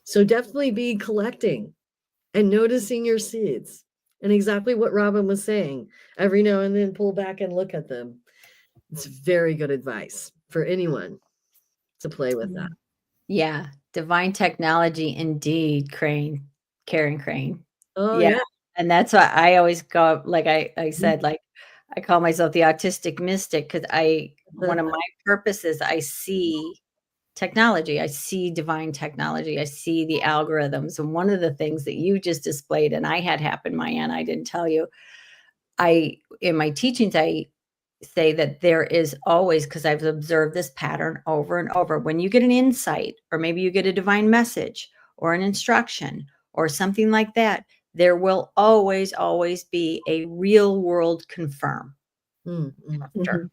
So definitely be collecting and noticing your seeds, and exactly what Robyn was saying. Every now and then pull back and look at them. It's very good advice for anyone to play with that. Yeah. Divine technology indeed, Karen Crane. Oh, Yeah. yeah. And that's why I always go, like I said, like I call myself the autistic mystic, because one of my purposes, I see technology. I see divine technology. I see the algorithms. And one of the things that you just displayed, and I had happen, Mayana, I didn't tell you, in my teachings, I say that there is always, because I've observed this pattern over and over, when you get an insight, or maybe you get a divine message or an instruction or something like that, there will always be a real world confirm. After.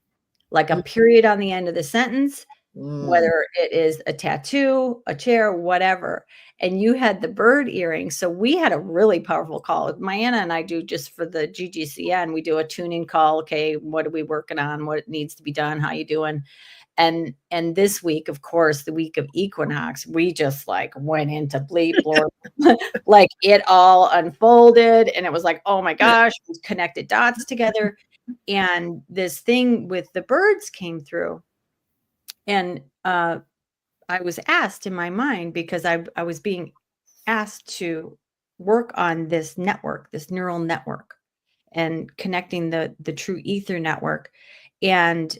Like a period on the end of the sentence, whether it is a tattoo, a chair, whatever. And you had the bird earrings. So we had a really powerful call. Mayana and I do, just for the GGCN, we do a tuning call. Okay, what are we working on? What needs to be done? How you doing? And this week, of course, the week of Equinox, we just like went into bleep, Lord, like it all unfolded. And it was like, oh my gosh, we connected dots together. And this thing with the birds came through. And I was asked in my mind, because I was being asked to work on this network, this neural network, and connecting the true ether network. And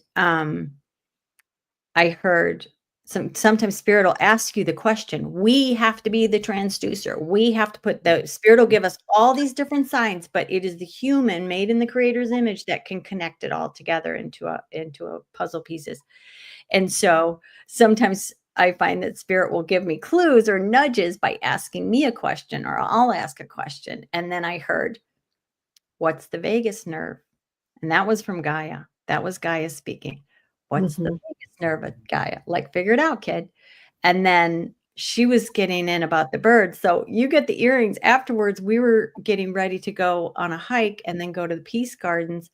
I heard sometimes spirit will ask you the question. We have to be the transducer. We have to put the spirit will give us all these different signs, but it is the human made in the creator's image that can connect it all together into a puzzle pieces. And so sometimes I find that spirit will give me clues or nudges by asking me a question, or I'll ask a question. And then I heard, what's the vagus nerve? And that was from Gaia. That was Gaia speaking. What's the vagus nerve of Gaia? Like, figure it out, kid. And then she was getting in about the birds. So you get the earrings. Afterwards, we were getting ready to go on a hike and then go to the Peace Gardens.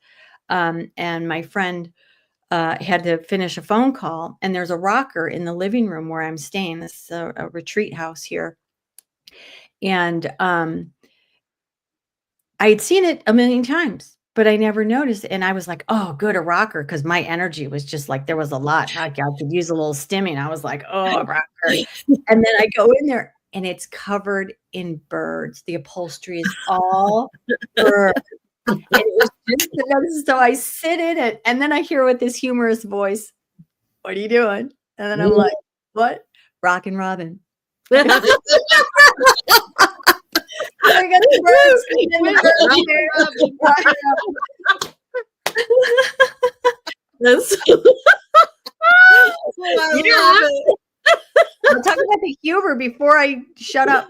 And my friend had to finish a phone call, and there's a rocker in the living room where I'm staying. This is a retreat house here. And I had seen it a million times, but I never noticed it. And I was like, oh, good, a rocker. Because my energy was just like, there was a lot. I could use a little stimming. I was like, oh, a rocker. And then I go in there and it's covered in birds. The upholstery is all birds. And it was just another, so I sit in it, and then I hear with this humorous voice, what are you doing? And then I'm like, what? Rockin' Robyn. I got the birds in the That's I'll talk about the humor before I shut up.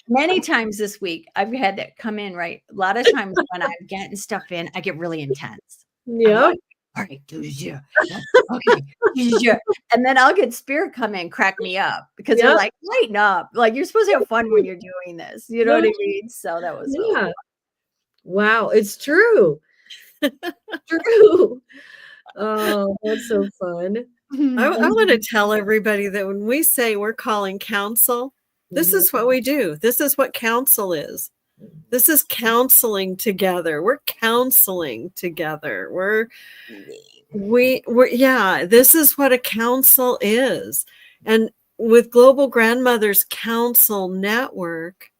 Many times this week, I've had that come in, right? A lot of times when I'm getting stuff in, I get really intense. Yeah. Like, all right, okay. And then I'll get spirit come in, crack me up, because they're like, lighten up. Like, you're supposed to have fun when you're doing this. You know what I mean? So that was really fun. Wow, it's true. True. Oh, that's so fun. I want to tell everybody that when we say we're calling counsel, this is what we do. This is what counsel is. This is counseling together. We're counseling together. Yeah, this is what a council is. And with Global Grandmothers Council Network,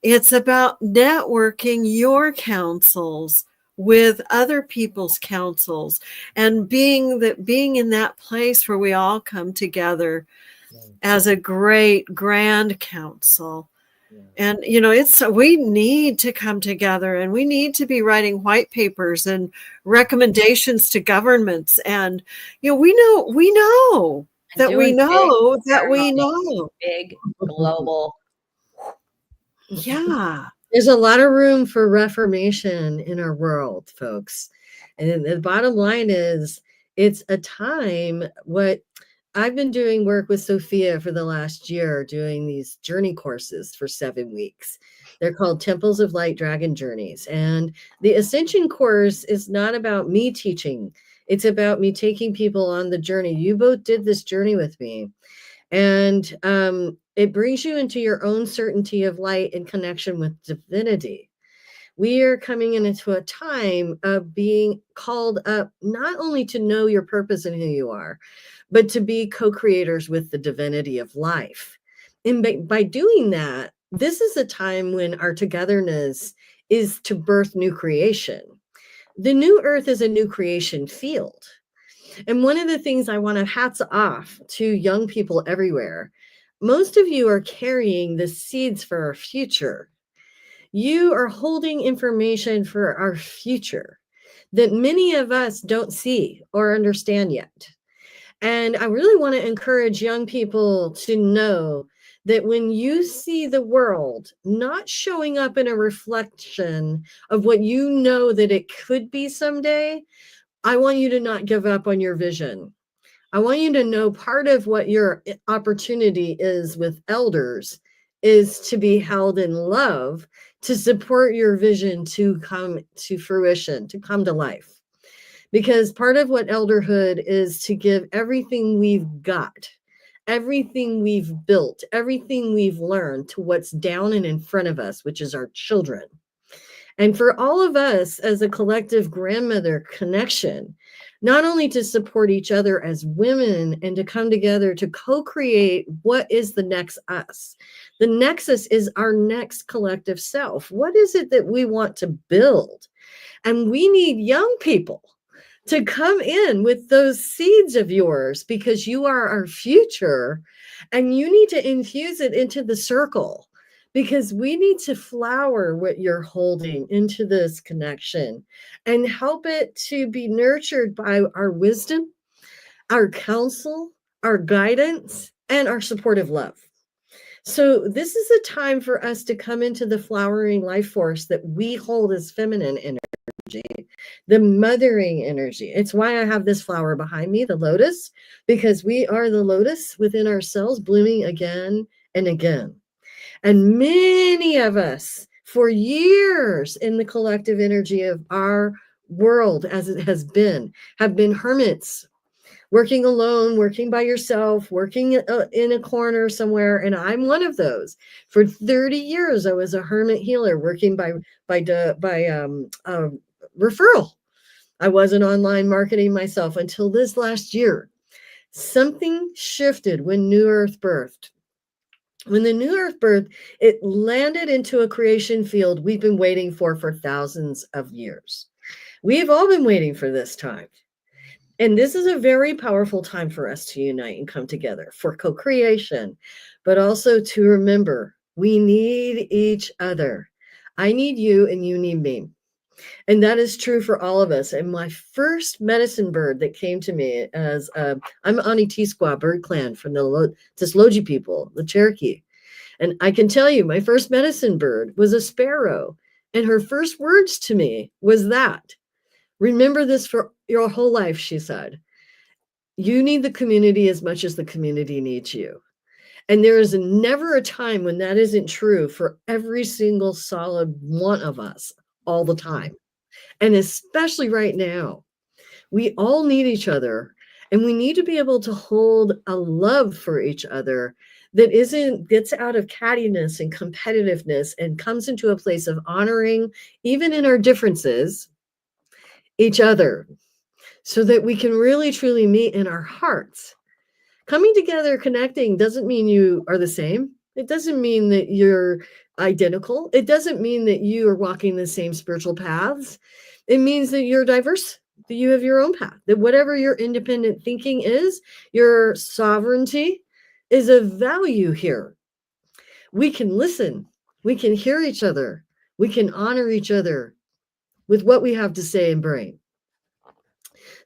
it's about networking your councils with other people's councils and being in that place where we all come together as a great grand council. And we need to come together, and we need to be writing white papers and recommendations to governments. And we know that we know that we know. Big global. Yeah. There's a lot of room for reformation in our world, folks. And the bottom line is, it's a time. What I've been doing work with Sophia for the last year, doing these journey courses for 7 weeks. They're called Temples of Light Dragon Journeys. And the Ascension course is not about me teaching. It's about me taking people on the journey. You both did this journey with me. And it brings you into your own certainty of light and connection with divinity. We are coming into a time of being called up, not only to know your purpose and who you are, but to be co-creators with the divinity of life. And by doing that, this is a time when our togetherness is to birth new creation. The new earth is a new creation field. And one of the things I want to hats off to young people everywhere, most of you are carrying the seeds for our future. You are holding information for our future that many of us don't see or understand yet. And I really want to encourage young people to know that when you see the world not showing up in a reflection of what you know that it could be someday, I want you to not give up on your vision. I want you to know part of what your opportunity is with elders is to be held in love, to support your vision to come to fruition, to come to life. Because part of what elderhood is to give everything we've got, everything we've built, everything we've learned to what's down and in front of us, which is our children. And for all of us as a collective grandmother connection, not only to support each other as women and to come together to co-create what is the next us. The nexus is our next collective self. What is it that we want to build? And we need young people to come in with those seeds of yours, because you are our future and you need to infuse it into the circle, because we need to flower what you're holding into this connection and help it to be nurtured by our wisdom, our counsel, our guidance, and our supportive love. So this is a time for us to come into the flowering life force that we hold as feminine energy, the mothering energy. It's why I have this flower behind me, the lotus, because we are the lotus within ourselves, blooming again and again. And many of us, for years in the collective energy of our world as it has been, have been hermits, working alone, working by yourself, working in a corner somewhere. And I'm one of those. For 30 years, I was a hermit healer working by referral. I wasn't online marketing myself until this last year. Something shifted when New Earth birthed. When the New Earth birthed, it landed into a creation field we've been waiting for thousands of years. We've all been waiting for this time. And this is a very powerful time for us to unite and come together for co-creation, but also to remember we need each other. I need you and you need me. And that is true for all of us. And my first medicine bird that came to me as I'm Anitisqua bird clan from the Tisloji people, the Cherokee. And I can tell you, my first medicine bird was a sparrow. And her first words to me was that. Remember this for your whole life, she said. You need the community as much as the community needs you. And there is never a time when that isn't true for every single solid one of us all the time. And especially right now, we all need each other, and we need to be able to hold a love for each other that gets out of cattiness and competitiveness and comes into a place of honoring, even in our differences, each other, so that we can really truly meet in our hearts. Coming together, connecting doesn't mean you are the same. It doesn't mean that you're identical. It doesn't mean that you are walking the same spiritual paths. It means that you're diverse, that you have your own path, that whatever your independent thinking is, your sovereignty is of value here. We can listen. We can hear each other. We can honor each other with what we have to say and bring.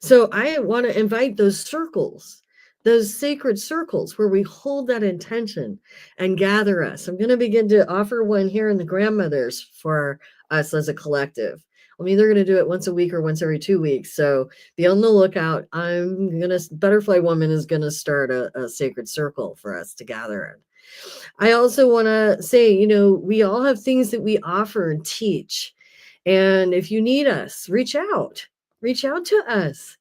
So I want to invite those circles, those sacred circles where we hold that intention and gather us. I'm going to begin to offer one here in the grandmothers for us as a collective. I'm either going to do it once a week or once every 2 weeks. So be on the lookout. Butterfly Woman is going to start a sacred circle for us to gather in. I also want to say, we all have things that we offer and teach. And if you need us, reach out to us,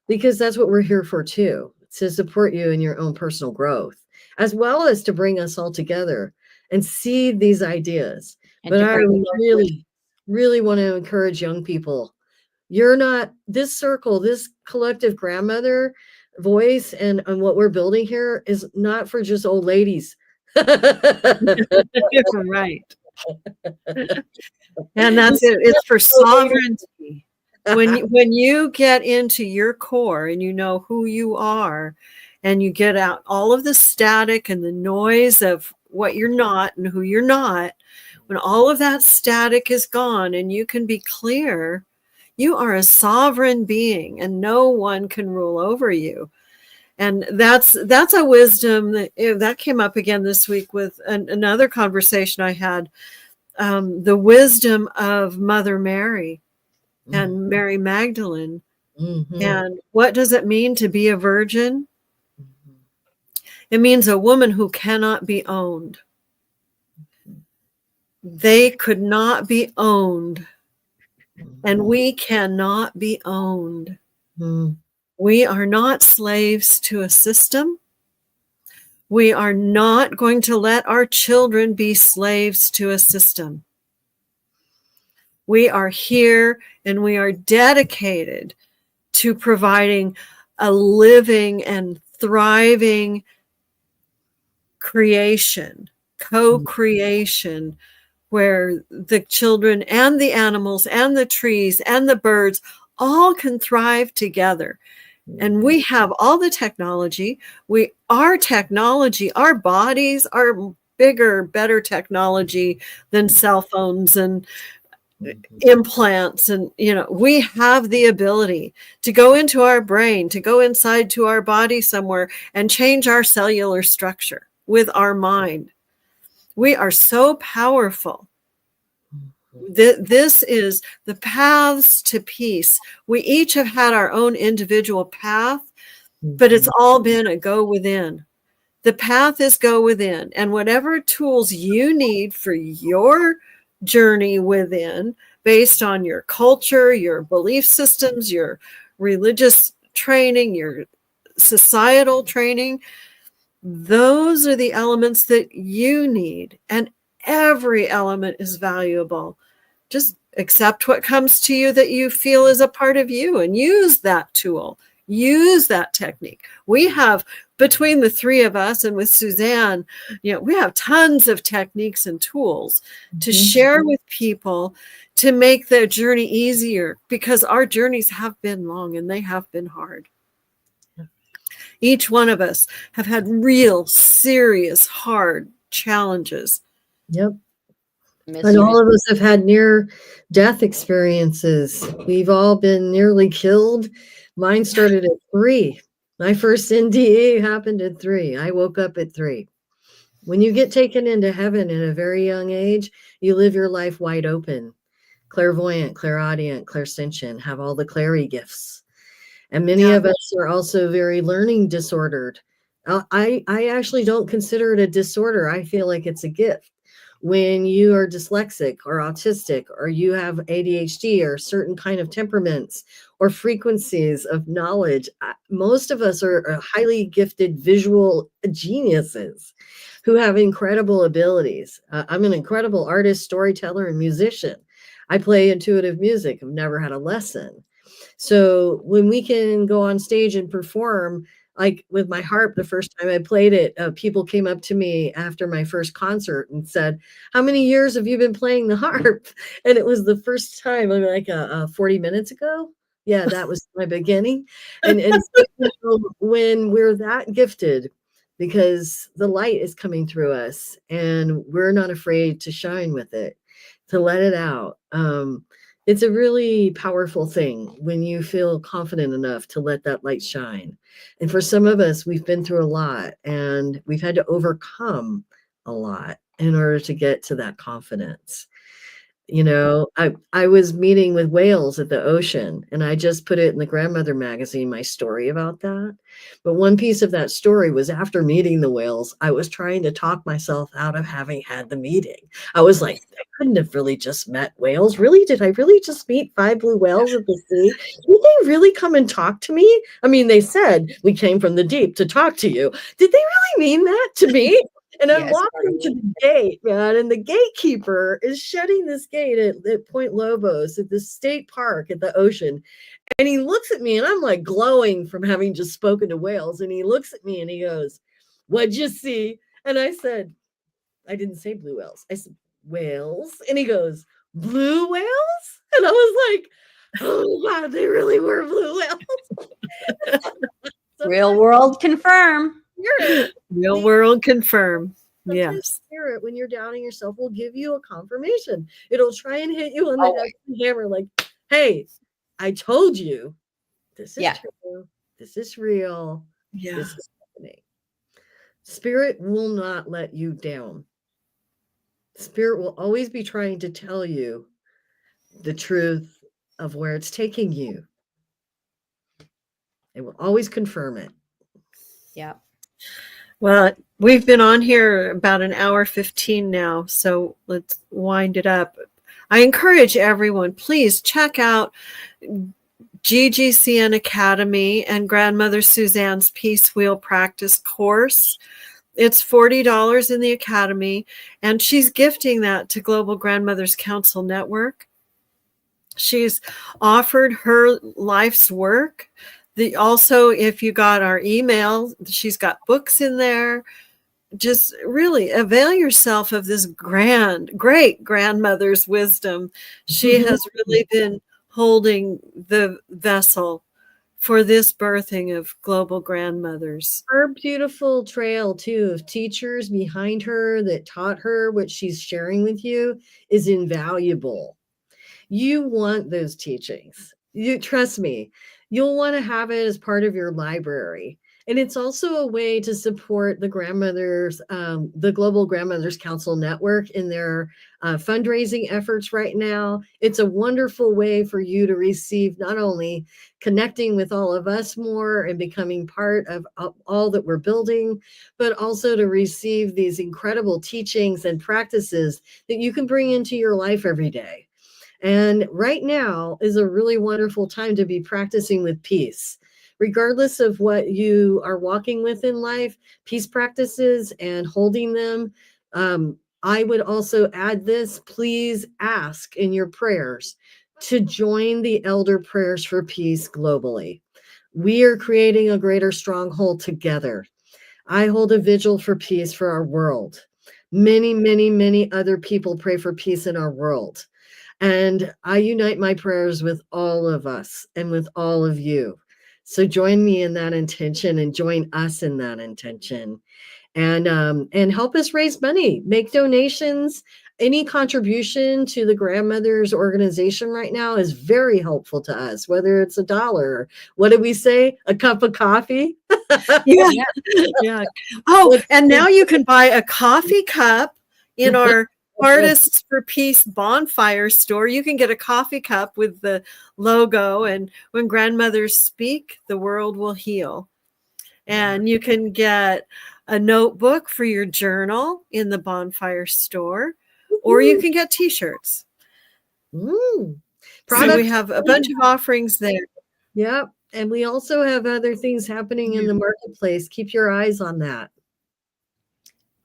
because that's what we're here for too, to support you in your own personal growth, as well as to bring us all together and seed these ideas. And but I really want to encourage young people. You're not, this circle, this collective grandmother voice and what we're building here is not for just old ladies. Right. And that's it. It's for sovereignty. When you get into your core and you know who you are, and you get out all of the static and the noise of what you're not and who you're not, when all of that static is gone and you can be clear, you are a sovereign being and no one can rule over you. And that's a wisdom that came up again this week with another conversation I had. The wisdom of Mother Mary and Mary Magdalene. Mm-hmm. And what does it mean to be a virgin? Mm-hmm. It means a woman who cannot be owned. They could not be owned. And we cannot be owned. Mm-hmm. We are not slaves to a system. We are not going to let our children be slaves to a system. We are here and we are dedicated to providing a living and thriving creation, co-creation, where the children and the animals and the trees and the birds all can thrive together. And we have all the technology. Our technology, our bodies are bigger, better technology than cell phones and implants. And, we have the ability to go into our brain, to go inside to our body somewhere and change our cellular structure with our mind. We are so powerful. This is the paths to peace. We each have had our own individual path, but it's all been a go within. The path is go within, and whatever tools you need for your journey within, based on your culture, your belief systems, your religious training, your societal training, those are the elements that you need, and every element is valuable. Just accept what comes to you that you feel is a part of you and use that tool, use that technique. We have, between the three of us and with Suzanne, we have tons of techniques and tools to share with people to make their journey easier, because our journeys have been long and they have been hard. Each one of us have had real, serious, hard challenges. Yep. And all of us have had near-death experiences. We've all been nearly killed. Mine started at 3. My first NDE happened at 3. I woke up at 3. When you get taken into heaven at a very young age, you live your life wide open. Clairvoyant, clairaudient, clairsentient, have all the clary gifts. And many of us are also very learning disordered. I actually don't consider it a disorder. I feel like it's a gift. when you are dyslexic or autistic, or you have ADHD or certain kind of temperaments or frequencies of knowledge. Most of us are highly gifted visual geniuses who have incredible abilities. I'm an incredible artist, storyteller, and musician. I play intuitive music. I've never had a lesson. So when we can go on stage and perform, like with my harp, the first time I played it, people came up to me after my first concert and said, "How many years have you been playing the harp?" And it was the first time, like 40 minutes ago. Yeah, that was my beginning. And so, you know, when we're that gifted, because the light is coming through us and we're not afraid to shine with it, to let it out. It's a really powerful thing when you feel confident enough to let that light shine. And for some of us, we've been through a lot and we've had to overcome a lot in order to get to that confidence. You know, I was meeting with whales at the ocean, and I just put it in the Grandmother magazine, my story about that. But one piece of that story was after meeting the whales, I was trying to talk myself out of having had the meeting. I was like, I couldn't have really just met whales. Really? Did I really just meet 5 blue whales at the sea? Did they really come and talk to me? I mean, they said we came from the deep to talk to you. Did they really mean that to me? And I'm Yes, walking to the gate, man, and the gatekeeper is shutting this gate at Point Lobos at the state park at the ocean. And he looks at me, and I'm like glowing from having just spoken to whales. And he looks at me and he goes, "What'd you see?" And I said, I didn't say blue whales. I said, "Whales." And he goes, "Blue whales?" And I was like, oh, wow, they really were blue whales. Real world confirm. Spirit, Real world confirm. sometimes Yes. spirit, when you're doubting yourself, will give you a confirmation. It'll try and hit you on the Always. head with a hammer, like, "Hey, I told you this is Yeah. true. This is real. Yeah. This is happening." Spirit will not let you down. Spirit will always be trying to tell you the truth of where it's taking you. It will always confirm it. Yeah. Well, we've been on here about an hour 15 now, so let's wind it up. I encourage everyone, please check out GGCN Academy and Grandmother Suzanne's Peace Wheel Practice course. It's $40 in the Academy, and she's gifting that to Global Grandmothers Council Network. She's offered her life's work. Also, if you got our email, she's got books in there. Just really avail yourself of this great grandmother's wisdom. She has really been holding the vessel for this birthing of global grandmothers. Her beautiful trail, too, of teachers behind her that taught her what she's sharing with you is invaluable. You want those teachings. You trust me, you'll want to have it as part of your library. And it's also a way to support the grandmothers, the Global Grandmothers Council Network in their fundraising efforts right now. It's a wonderful way for you to receive not only connecting with all of us more and becoming part of all that we're building, but also to receive these incredible teachings and practices that you can bring into your life every day. And right now is a really wonderful time to be practicing with peace. Regardless of what you are walking with in life, peace practices and holding them. I would also add this, please ask in your prayers to join the Elder Prayers for Peace globally. We are creating a greater stronghold together. I hold a vigil for peace for our world. Many, many, many other people pray for peace in our world. And I unite my prayers with all of us and with all of you. So join me in that intention and join us in that intention. And help us raise money, make donations. Any contribution to the grandmothers organization right now is very helpful to us, whether it's $1. What did we say? A cup of coffee? Yeah. Yeah. Oh, and now you can buy a coffee cup in our Artists for Peace bonfire store. You can get a coffee cup with the logo, and when grandmothers speak, the world will heal. And you can get a notebook for your journal in the bonfire store. or you can get t-shirts. So we have a bunch of offerings there. Yep. And we also have other things happening in the marketplace. Keep your eyes on that.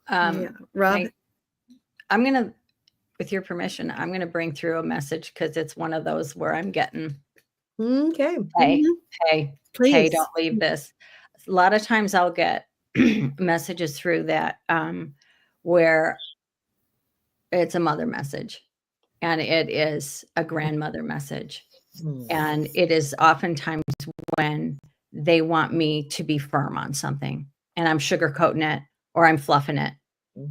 Robyn? I'm going to, with your permission, I'm going to bring through a message because it's one of those where I'm getting, okay, hey, Please. don't leave this. A lot of times I'll get messages through that where it's a mother message and it is a grandmother message. And it is oftentimes when they want me to be firm on something and I'm sugarcoating it or I'm fluffing it.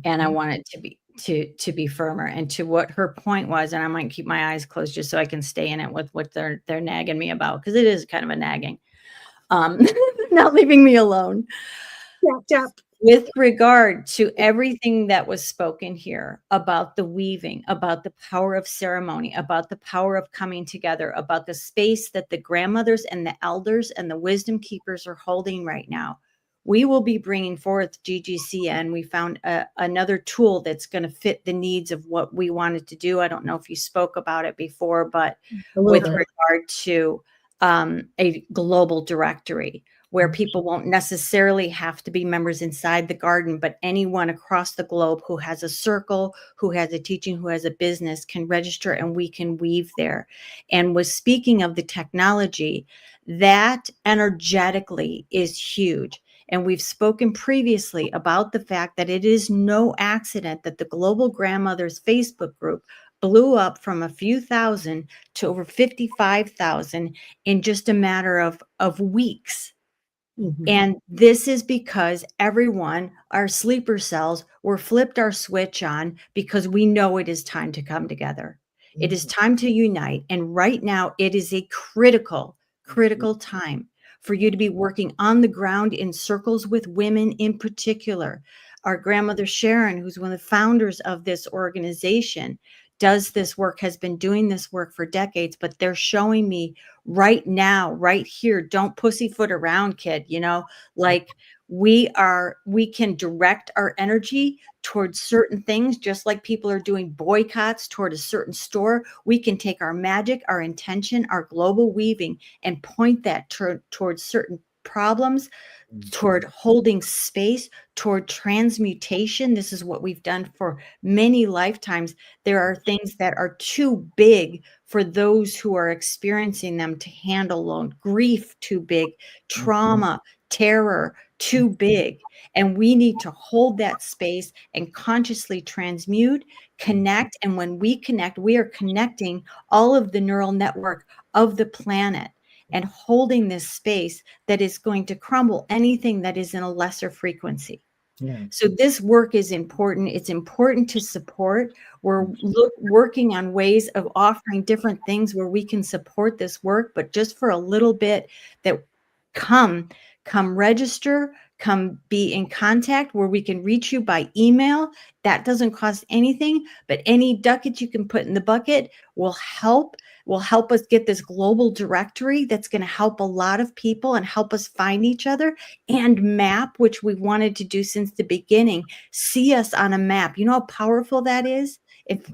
And I want it to be firmer. And to what her point was, and I might keep my eyes closed just so I can stay in it with what they're nagging me about, because it is kind of a nagging. Not leaving me alone. With regard to everything that was spoken here about the weaving, about the power of ceremony, about the power of coming together, about the space that the grandmothers and the elders and the wisdom keepers are holding right now, we will be bringing forth GGCN. We found another tool that's going to fit the needs of what we wanted to do. I don't know if you spoke about it before, but with regard to a global directory where people won't necessarily have to be members inside the garden, but anyone across the globe who has a circle, who has a teaching, who has a business can register and we can weave there. And was speaking of the technology, that energetically is huge. And we've spoken previously about the fact that it is no accident that the Global Grandmothers Facebook group blew up from a few thousand to over 55,000 in just a matter of weeks. And this is because everyone, our sleeper cells, were flipped our switch on because we know it is time to come together. It is time to unite. And right now it is a critical time for you to be working on the ground in circles with women in particular. Our grandmother Sharon, who's one of the founders of this organization, does this work, has been doing this work for decades, but they're showing me right now, right here, don't pussyfoot around, kid, like we can direct our energy towards certain things, just like people are doing boycotts toward a certain store. We can take our magic, our intention, our global weaving, and point that towards certain problems, toward holding space, toward transmutation. This is what we've done for many lifetimes. There are things that are too big for those who are experiencing them to handle alone. Grief, too big. Trauma, terror, too big. And we need to hold that space and consciously transmute, connect. And when we connect, we are connecting all of the neural network of the planet and holding this space that is going to crumble anything that is in a lesser frequency. So this work is important. It's important to support. We're working on ways of offering different things where we can support this work, but just for a little bit, that come register, come be in contact where we can reach you by email. That doesn't cost anything, but any ducat you can put in the bucket will help us get this global directory that's going to help a lot of people and help us find each other and map, which we wanted to do since the beginning. See us on a map. You know how powerful that is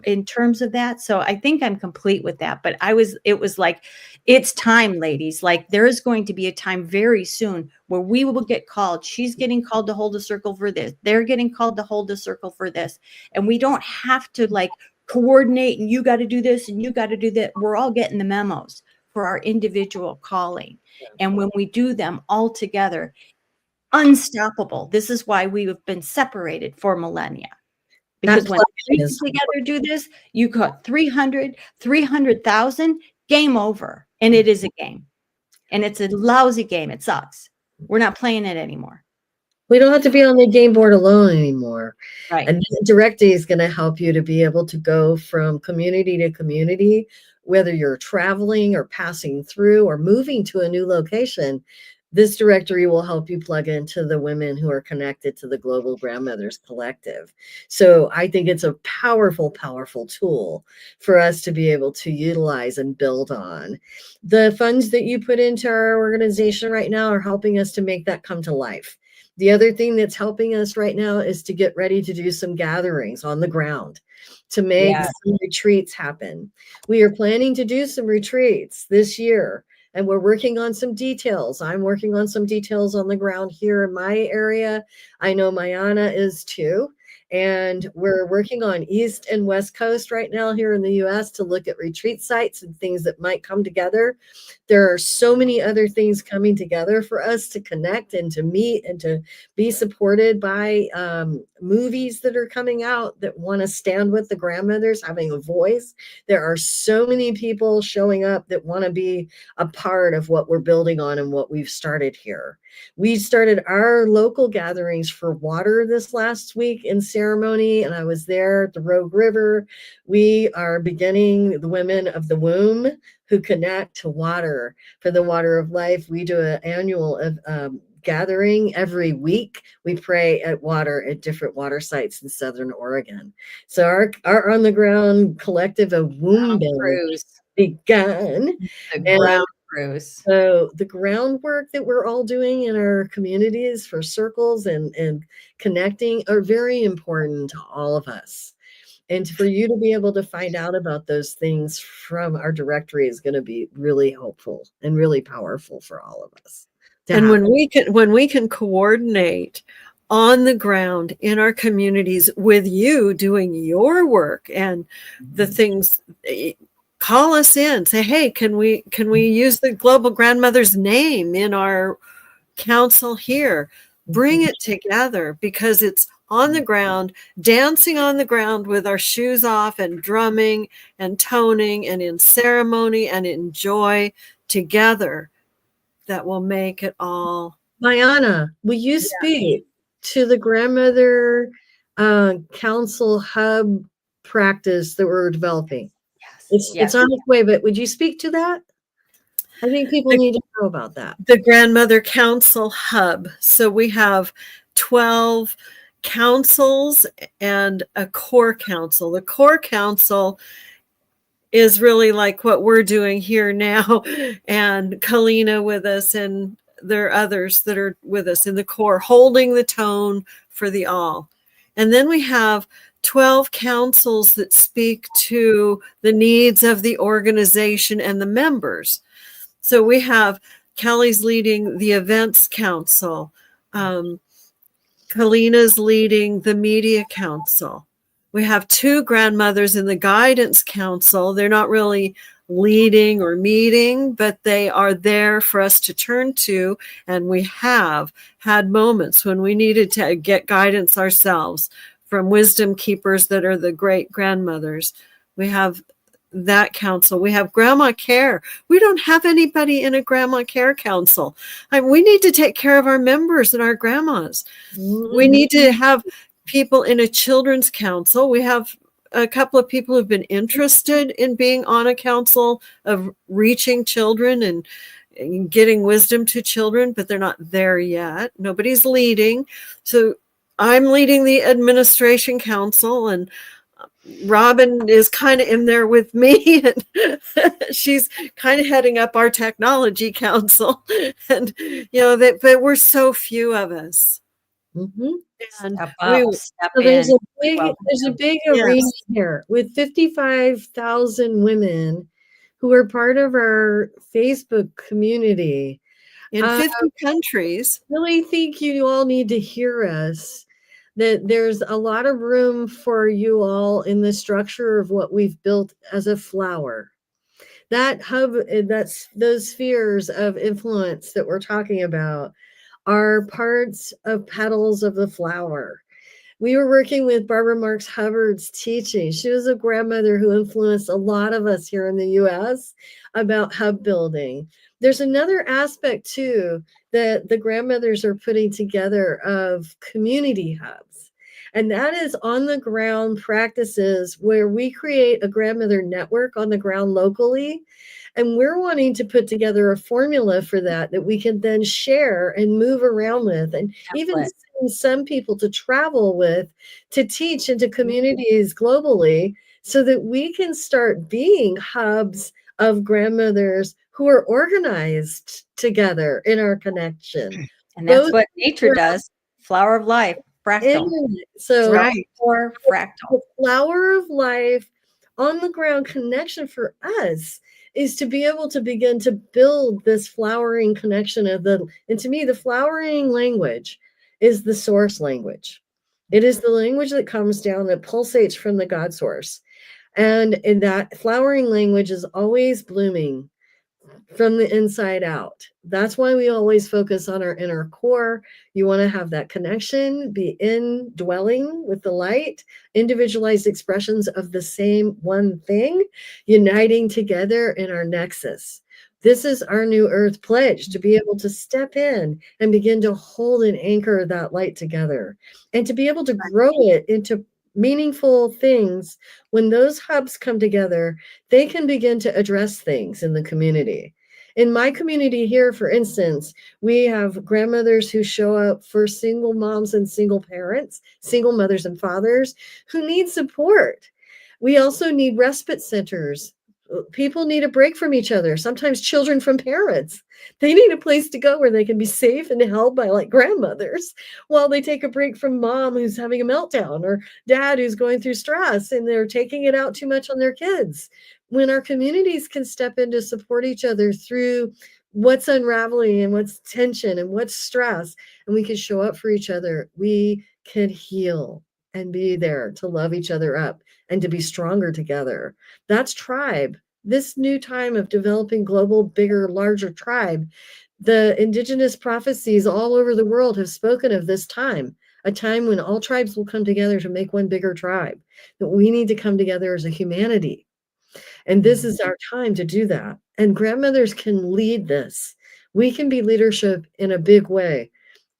in terms of that. So I think I'm complete with that, but it was like, it's time, ladies. Like there is going to be a time very soon where we will get called. She's getting called to hold a circle for this. They're getting called to hold a circle for this. And we don't have to like coordinate and you got to do this and you got to do that. We're all getting the memos for our individual calling. And when we do them all together, unstoppable. This is why we have been separated for millennia. Because when we together do this, you got 300,000, game over. And it is a game. And it's a lousy game. It sucks. We're not playing it anymore. We don't have to be on the game board alone anymore. Right. And this directory is going to help you to be able to go from community to community, whether you're traveling or passing through or moving to a new location. This directory will help you plug into the women who are connected to the Global Grandmothers Collective. So I think it's a powerful, powerful tool for us to be able to utilize and build on. The funds that you put into our organization right now are helping us to make that come to life. The other thing that's helping us right now is to get ready to do some gatherings on the ground. to make Yeah. some retreats happen. We are planning to do some retreats this year, and we're working on some details. I'm working on some details on the ground here in my area. I know Mayana is too. And we're working on East and West Coast right now here in the US to look at retreat sites and things that might come together. There are so many other things coming together for us to connect and to meet and to be supported by movies that are coming out that want to stand with the grandmothers, having a voice. There are so many people showing up that want to be a part of what we're building on and what we've started here. We started our local gatherings for water this last week in ceremony, and I was there at the Rogue River. We are beginning the Women of the Womb who connect to water for the water of life. We do an annual gathering every week. We pray at water at different water sites in Southern Oregon. So our on the ground collective of womb Cruise. begun. The ground cruise. So the groundwork that we're all doing in our communities for circles and connecting are very important to all of us. And for you to be able to find out about those things from our directory is going to be really helpful and really powerful for all of us. And when we can coordinate on the ground in our communities with you doing your work and the things, call us in, say, hey, can we use the Global Grandmother's name in our council here? Bring it together, because it's on the ground, dancing on the ground with our shoes off and drumming and toning and in ceremony and in joy together that will make it all. Mayana, will you speak to the Grandmother Council Hub practice that we're developing? Yes. It's on its way, but would you speak to that? I think people need to know about that. The Grandmother Council Hub. So we have 12 councils and a core council. The core council is really like what we're doing here now, and Kalina with us, and there are others that are with us in the core, holding the tone for the all. And then we have 12 councils that speak to the needs of the organization and the members. So we have Kelley's leading the events council. Kalina's leading the media council. We have 2 grandmothers in the guidance council. They're not really leading or meeting, but they are there for us to turn to. And we have had moments when we needed to get guidance ourselves from wisdom keepers that are the great grandmothers. We have that council. We have grandma care. We don't have anybody in a grandma care council. We need to take care of our members and our grandmas. We need to have people in a children's council. We have a couple of people who've been interested in being on a council of reaching children and getting wisdom to children, but they're not there yet. Nobody's leading. So I'm leading the administration council, and Robyn is kind of in there with me, and she's kind of heading up our technology council. And, but we're so few of us. Mm-hmm. And there's a big arena here with 55,000 women who are part of our Facebook community in 50 countries. I really think you all need to hear us, that there's a lot of room for you all in the structure of what we've built as a flower. That hub, that's those spheres of influence that we're talking about, are parts of petals of the flower. We were working with Barbara Marx Hubbard's teaching. She was a grandmother who influenced a lot of us here in the US about hub building. There's another aspect too that the grandmothers are putting together of community hubs. And that is on the ground practices where we create a grandmother network on the ground locally. And we're wanting to put together a formula for that we can then share and move around with, and even send some people to travel with, to teach into communities globally, so that we can start being hubs of grandmothers who are organized together in our connection. And that's what nature does. Flower of life. Fractal. So Right. Or fractal. the flower of life on the ground connection for us is to be able to begin to build this flowering connection and to me, the flowering language is the source language. It is the language that comes down, that pulsates from the God source. And in that flowering language is always blooming from the inside out. That's why we always focus on our inner core. You want to have that connection, be indwelling with the light, individualized expressions of the same one thing, uniting together in our nexus. This is our new earth pledge, to be able to step in and begin to hold and anchor that light together, and to be able to grow it into meaningful things. When those hubs come together, they can begin to address things in the community. In my community here, for instance, we have grandmothers who show up for single moms and single parents, single mothers and fathers who need support. We also need respite centers. People need a break from each other, sometimes children from parents. They need a place to go where they can be safe and held by like grandmothers while they take a break from mom who's having a meltdown, or dad who's going through stress and they're taking it out too much on their kids. When our communities can step in to support each other through what's unraveling and what's tension and what's stress, and we can show up for each other, we can heal and be there to love each other up and to be stronger together. That's tribe. This new time of developing global, bigger, larger tribe, the indigenous prophecies all over the world have spoken of this time, a time when all tribes will come together to make one bigger tribe, that we need to come together as a humanity. And this is our time to do that. And grandmothers can lead this. We can be leadership in a big way.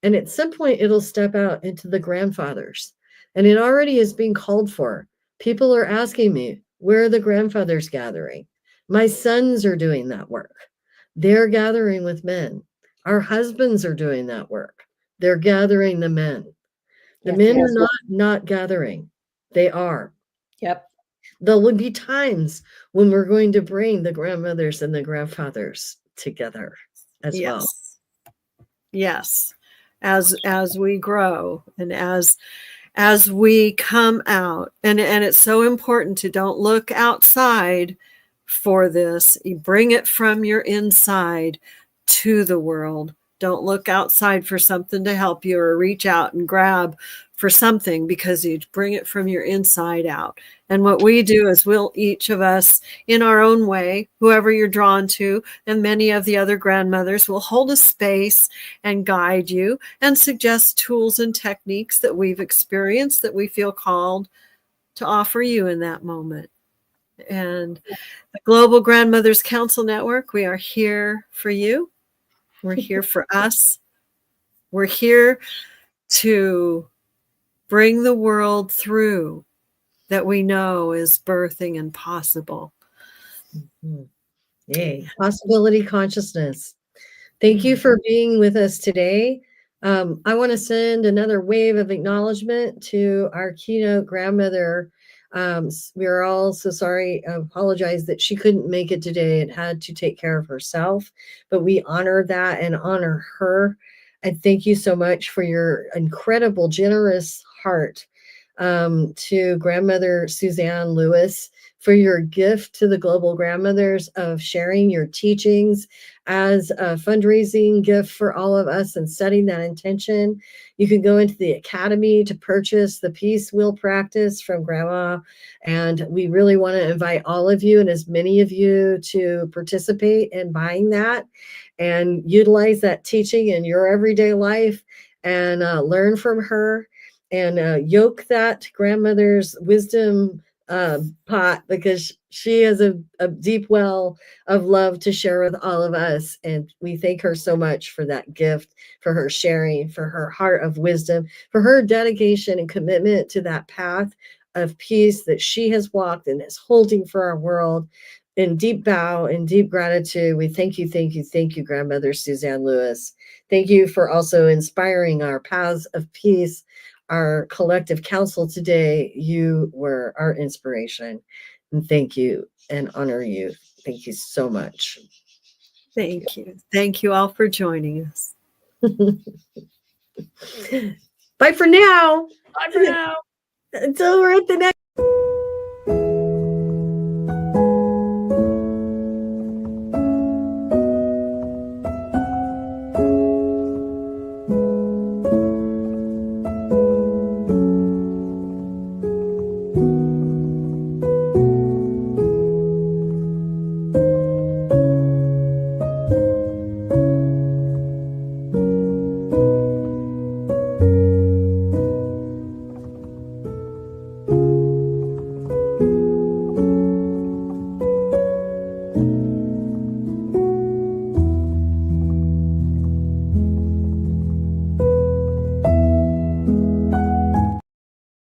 And at some point, it'll step out into the grandfathers. And it already is being called for. People are asking me, where are the grandfathers gathering? My sons are doing that work. They're gathering with men. Our husbands are doing that work. They're gathering the men. The Yes, men yes. are not gathering. They are. Yep. There will be times when we're going to bring the grandmothers and the grandfathers together as well. Yes. As we grow and as we come out, and it's so important to don't look outside for this. You bring it from your inside to the world. Don't look outside for something to help you or reach out and grab for something, because you bring it from your inside out. And what we do is we'll each of us in our own way, whoever you're drawn to, and many of the other grandmothers will hold a space and guide you and suggest tools and techniques that we've experienced that we feel called to offer you in that moment. And the Global Grandmothers Council Network, we are here for you. We're here for us. We're here to bring the world through that we know is birthing and possible. Yay. Possibility consciousness. Thank you for being with us today. I want to send another wave of acknowledgement to our keynote grandmother. We are all so sorry. I apologize that she couldn't make it today and had to take care of herself, but we honor that and honor her. And thank you so much for your incredible, generous heart, to grandmother Suzanne Lewis, for your gift to the Global Grandmothers of sharing your teachings as a fundraising gift for all of us and setting that intention. You can go into the academy to purchase the Peace Wheel practice from Grandma. And we really want to invite all of you and as many of you to participate in buying that and utilize that teaching in your everyday life and learn from her and yoke that grandmother's wisdom pot, because she has a deep well of love to share with all of us. And we thank her so much for that gift, for her sharing, for her heart of wisdom, for her dedication and commitment to that path of peace that she has walked and is holding for our world. In deep bow and deep gratitude, we thank you, grandmother Suzanne Lewis. Thank you for also inspiring our paths of peace, our collective council today. You were our inspiration. And thank you and honor you. Thank you so much. Thank you. Thank you all for joining us. Bye for now. Bye for now. Until we're at the next